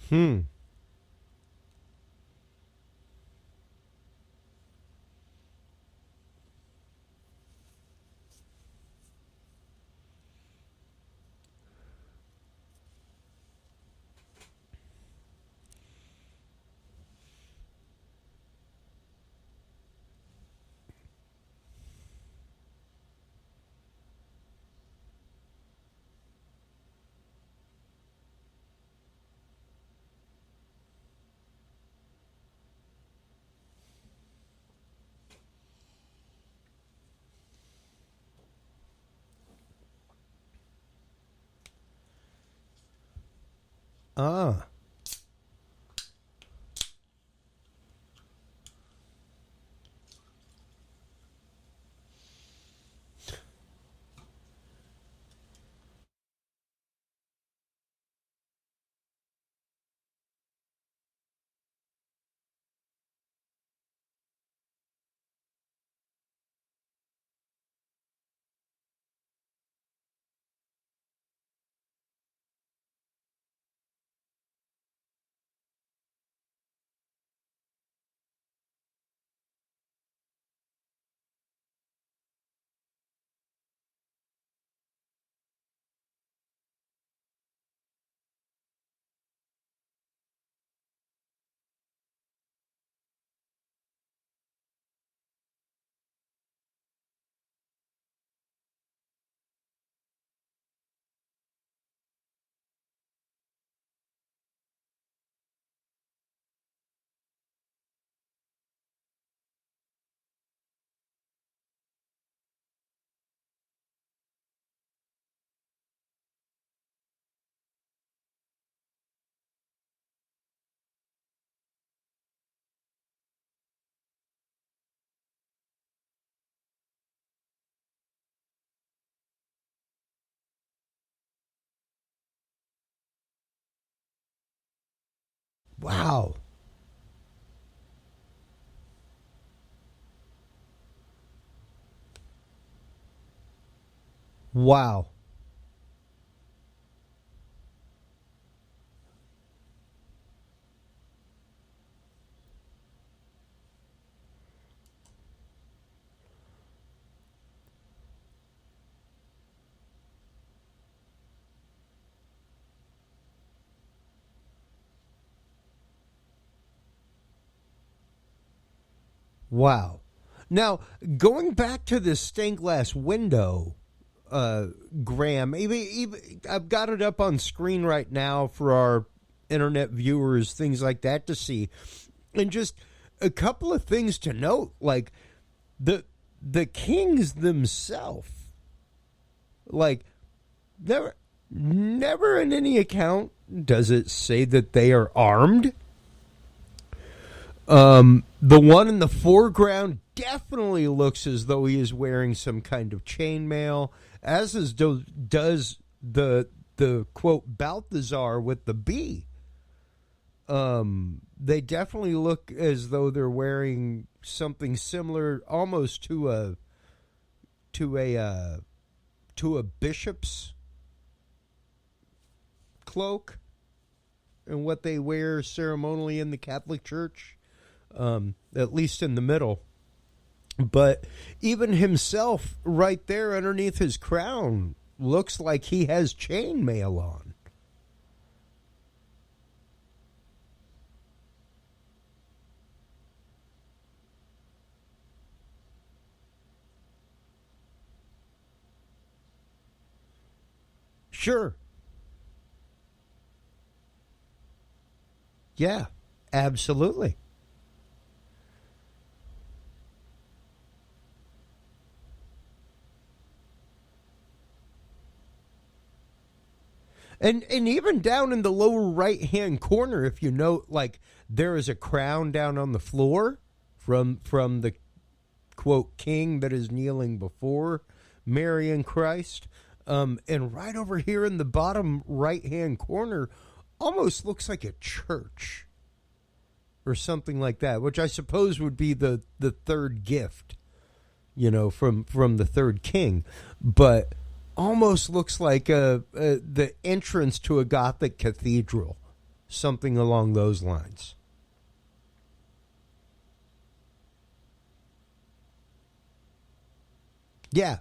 Hmm. Ah. Wow. Wow. Wow. Now, going back to the stained glass window, Graham, even, I've got it up on screen right now for our internet viewers, things like that to see. And just a couple of things to note, like the kings themselves, like never in any account does it say that they are armed. The one in the foreground definitely looks as though he is wearing some kind of chainmail, as does the quote Balthazar with the B. They definitely look as though they're wearing something similar, almost to a bishop's cloak, and what they wear ceremonially in the Catholic Church. At least in the middle. But even himself, right there underneath his crown, looks like he has chainmail on. Sure. Yeah, absolutely. And even down in the lower right hand corner, if you note, like there is a crown down on the floor from the quote king that is kneeling before Mary and Christ. And right over here in the bottom right hand corner, almost looks like a church or something like that, which I suppose would be the third gift, from the third king, but almost looks like the entrance to a Gothic cathedral. something along those lines. Yeah.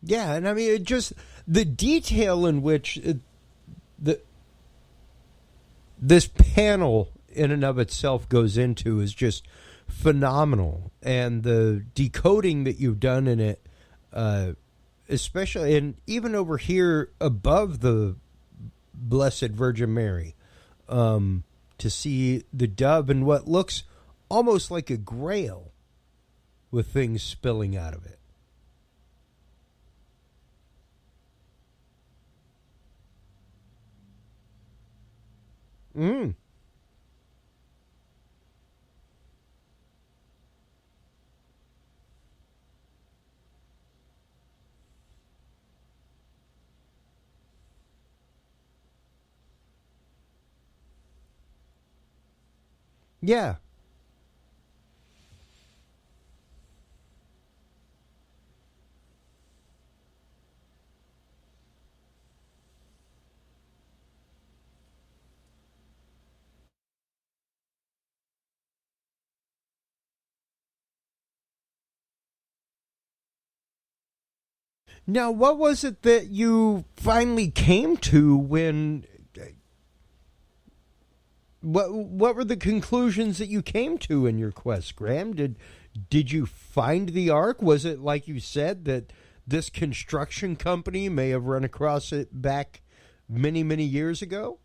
Yeah, and I mean, it just the detail in which the this panel in and of itself goes into is just phenomenal, and the decoding that you've done in it, especially and even over here above the Blessed Virgin Mary, to see the dove and what looks almost like a grail with things spilling out of it. Yeah. Now, what was it that you finally came to when? What were the conclusions that you came to in your quest, Graham? Did you find the Ark? Was it like you said that this construction company may have run across it back many, many years ago?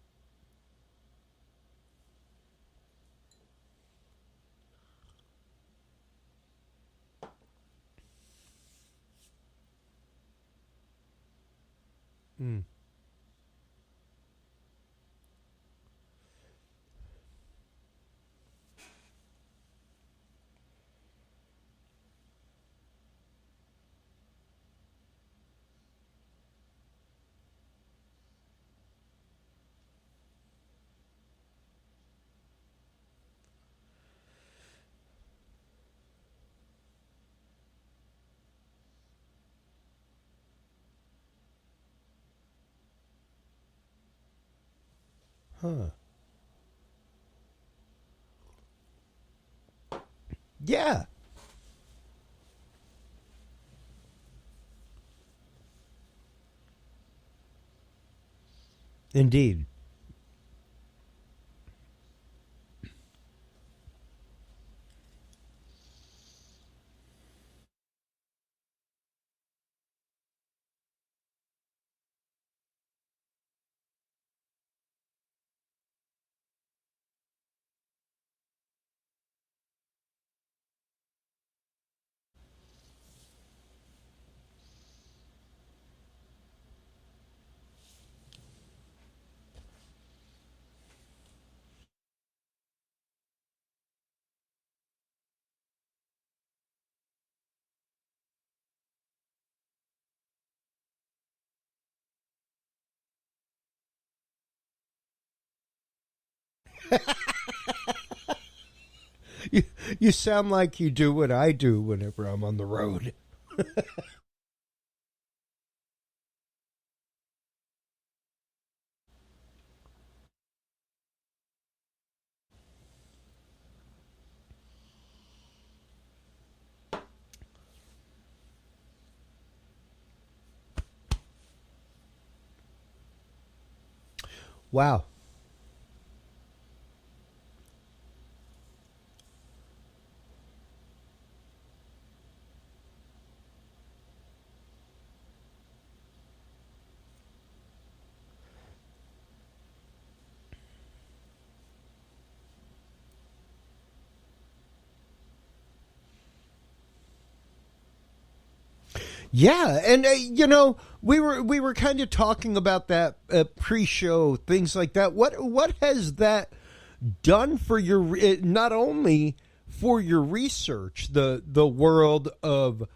Mm. Huh. Yeah. Indeed. You, you sound like you do what I do whenever I'm on the road. Wow. Yeah, and we were kind of talking about that pre-show, things like that. What has that done for your not only for your research, the world of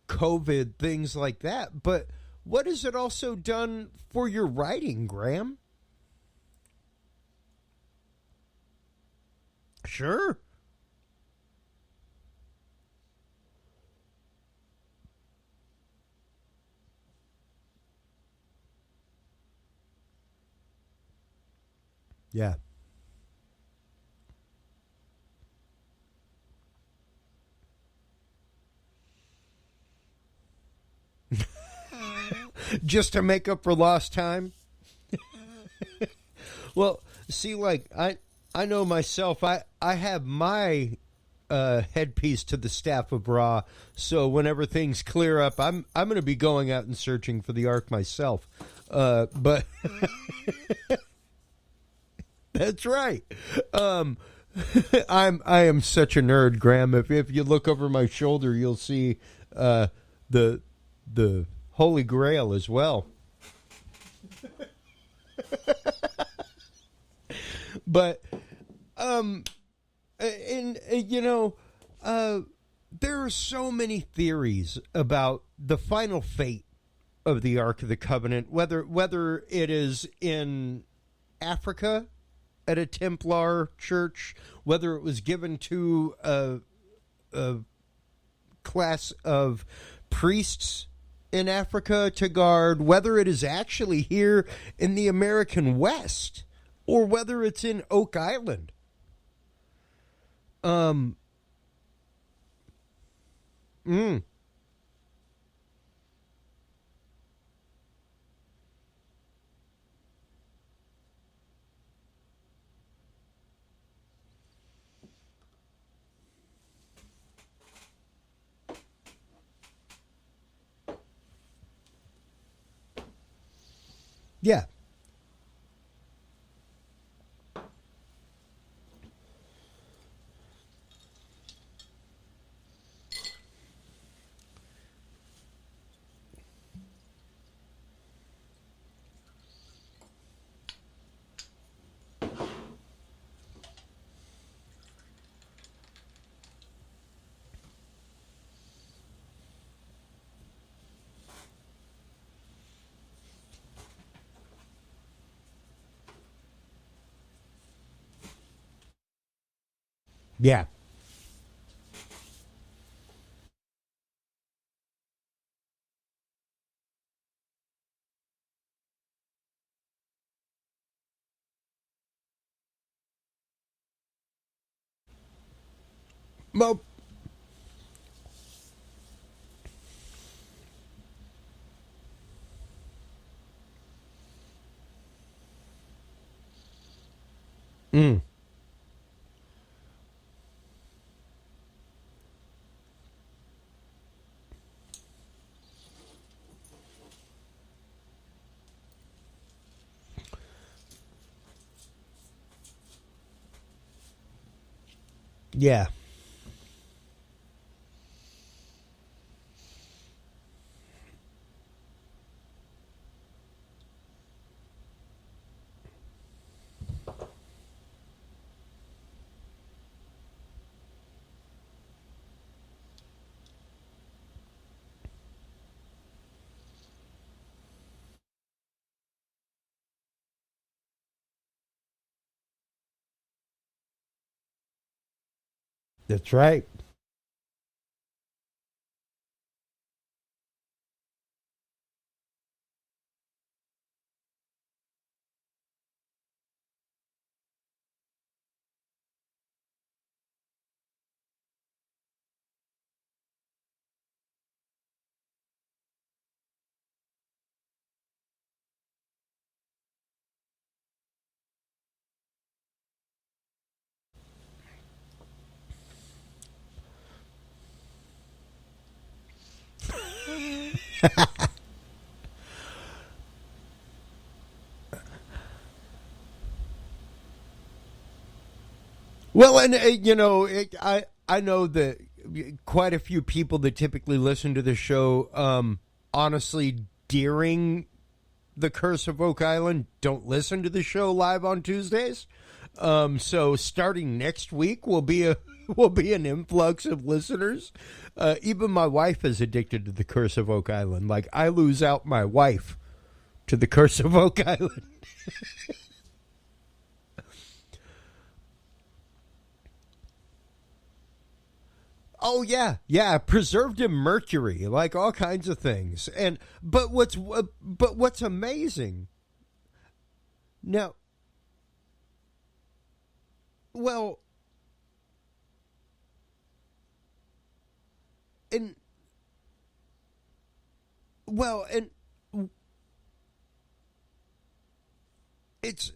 COVID, things like that, but what has it also done for your writing, Graham? Sure. Yeah. Just to make up for lost time. Well, see, like I know myself. I have my headpiece to the staff of Ra. So whenever things clear up, I'm going to be going out and searching for the Ark myself. But that's right. I am such a nerd, Graham. If you look over my shoulder, you'll see the Holy Grail as well. But there are so many theories about the final fate of the Ark of the Covenant, whether it is in Africa at a Templar church, whether it was given to a class of priests in Africa to guard, whether it is actually here in the American West, or whether it's in Oak Island. Yeah. Yeah. Well, yeah. That's right. Well, and I know that quite a few people that typically listen to the show, honestly, during the Curse of Oak Island, don't listen to the show live on Tuesdays. So starting next week will be will be an influx of listeners. Even my wife is addicted to the Curse of Oak Island. Like, I lose out my wife to the Curse of Oak Island. Oh yeah, preserved in mercury, like all kinds of things. And but what's amazing now? Well, and and it's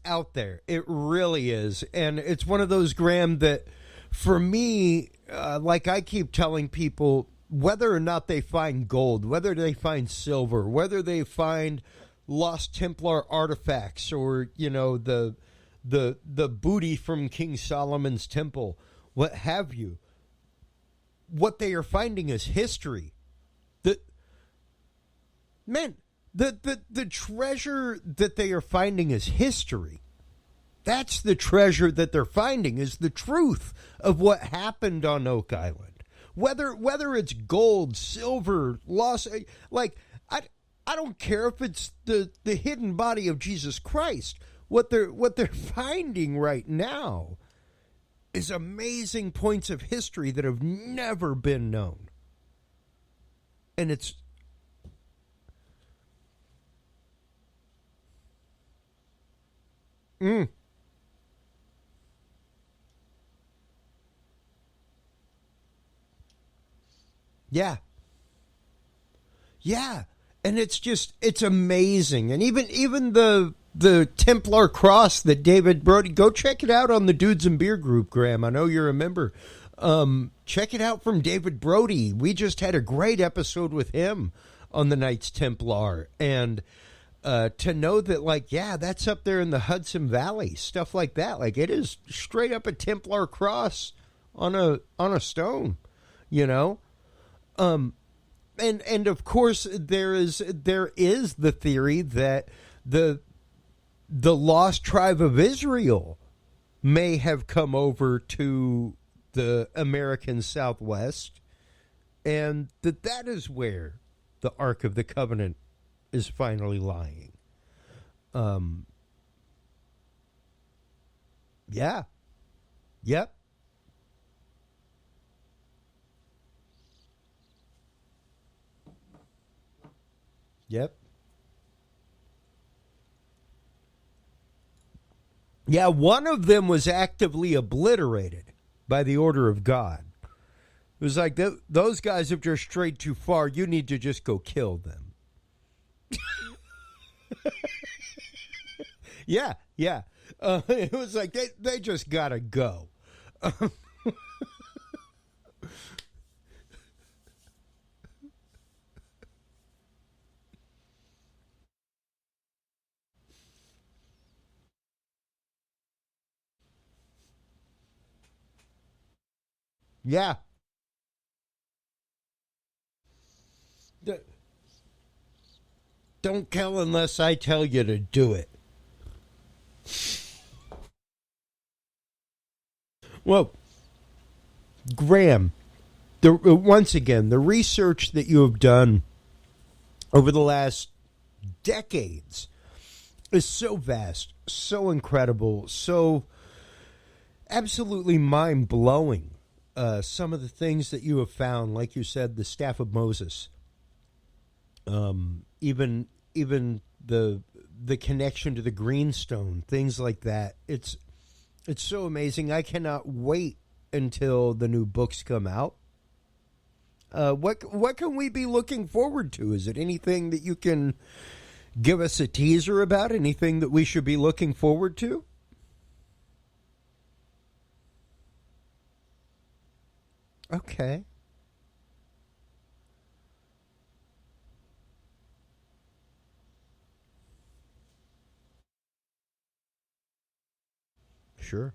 out there. It really is, and it's one of those, Graham, that for me, like I keep telling people, whether or not they find gold, whether they find silver, whether they find lost Templar artifacts, or the booty from King Solomon's temple, what have you, what they are finding is history. The man. The treasure that they are finding is history. That's the treasure that they're finding, is the truth of what happened on Oak Island. Whether it's gold, silver, lost, like I don't care if it's the hidden body of Jesus Christ. What they're finding right now is amazing points of history that have never been known. And it's yeah. Yeah. And it's amazing. And even the Templar cross that David Brody, go check it out on the Dudes and Beer group, Graham. I know you're a member. Check it out from David Brody. We just had a great episode with him on the Knights Templar. And to know that, like, yeah, that's up there in the Hudson Valley, stuff like that. Like, it is straight up a Templar cross on a stone, you know. And of course there is the theory that the lost tribe of Israel may have come over to the American Southwest, and that is where the Ark of the Covenant is finally lying. Yeah. Yep. Yep. Yeah, one of them was actively obliterated by the order of God. It was like, those guys have just strayed too far. You need to just go kill them. Yeah, yeah. It was like, they just got to go. Yeah. D- Don't kill unless I tell you to do it. Well, Graham, once again, the research that you have done over the last decades is so vast, so incredible, so absolutely mind-blowing. Some of the things that you have found, like you said, the staff of Moses, even the connection to the greenstone, things like that. It's so amazing. I cannot wait until the new books come out. What can we be looking forward to? Is it anything that you can give us a teaser about? Anything that we should be looking forward to? Okay. Sure.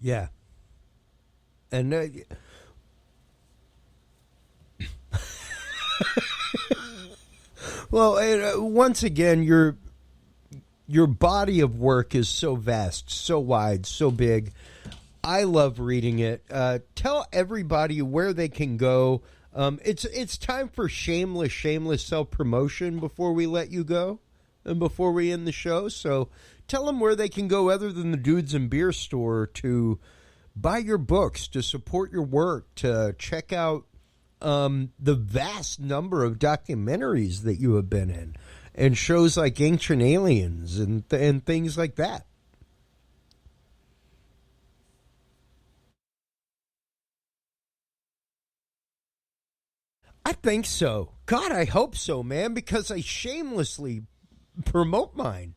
Yeah. And Well, once again, your body of work is so vast, so wide, so big. I love reading it. Tell everybody where they can go. It's time for shameless self-promotion before we let you go and before we end the show. So tell them where they can go other than the Dudes and Beer store to buy your books, to support your work, to check out the vast number of documentaries that you have been in and shows like Ancient Aliens and things like that. I think so. God, I hope so, man, because I shamelessly promote mine.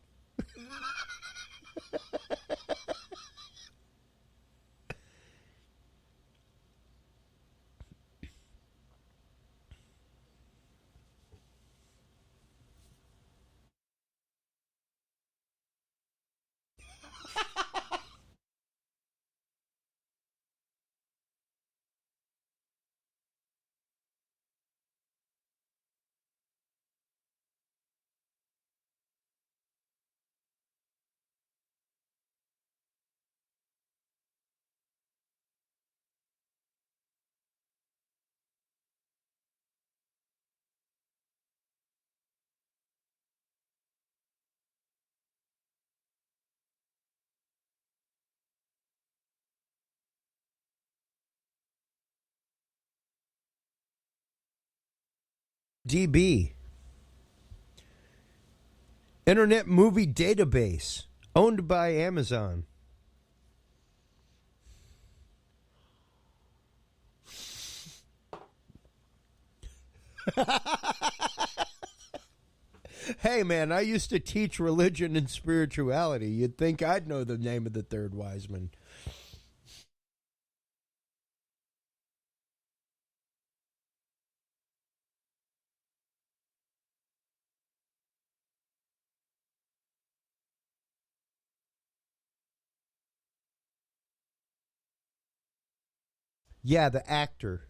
DB, Internet Movie Database, owned by Amazon. Hey, man, I used to teach religion and spirituality. You'd think I'd know the name of the third wise man. Yeah, the actor.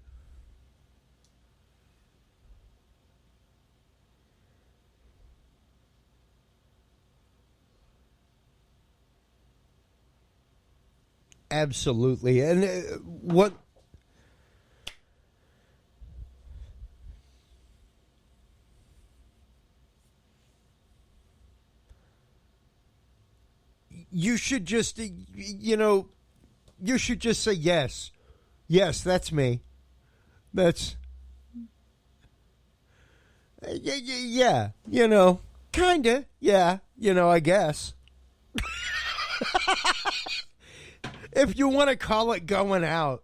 Absolutely. And what you should just, you should just say yes. Yes, that's me. That's, yeah, kinda, yeah, I guess. If you want to call it going out,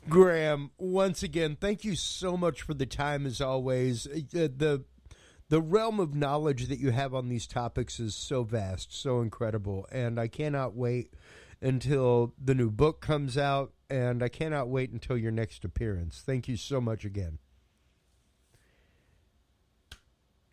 Graham, once again, thank you so much for the time as always. The realm of knowledge that you have on these topics is so vast, so incredible, and I cannot wait until the new book comes out, and I cannot wait until your next appearance. Thank you so much again.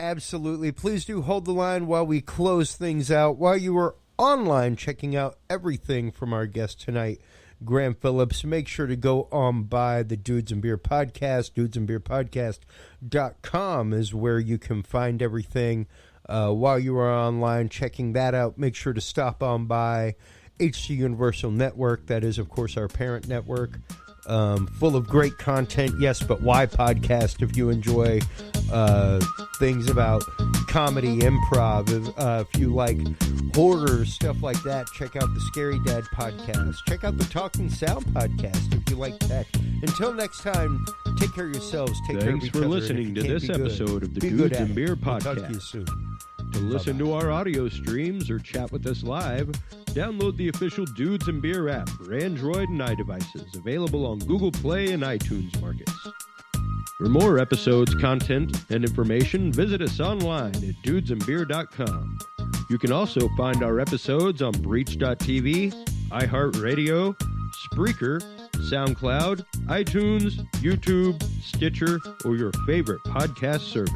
Absolutely. Please do hold the line while we close things out. While you are online checking out everything from our guest tonight, Graham Phillips, make sure to go on by the Dudes and Beer Podcast. dudesandbeerpodcast.com is where you can find everything. While you are online checking that out, make sure to stop on by HC Universal Network. That is, of course, our parent network. Full of great content. Yes, but why podcast if you enjoy things about comedy, improv. If you like horror, stuff like that, check out the Scary Dad podcast. Check out the Talking Sound podcast if you like tech. Until next time, take care of yourselves. Take care of each other. Thanks for listening to this episode of the Dudes and Beer Podcast. We'll talk to you soon. To listen to our audio streams or chat with us live, download the official Dudes and Beer app for Android and iDevices, available on Google Play and iTunes markets. For more episodes, content, and information, visit us online at dudesandbeer.com. You can also find our episodes on Breach.tv, iHeartRadio, Spreaker, SoundCloud, iTunes, YouTube, Stitcher, or your favorite podcast service.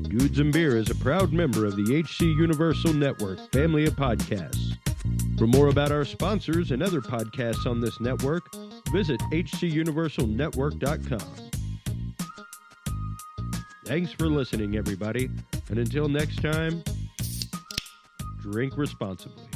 Dudes and Beer is a proud member of the HC Universal Network family of podcasts. For more about our sponsors and other podcasts on this network, visit hcuniversalnetwork.com. Thanks for listening, everybody. And until next time, drink responsibly.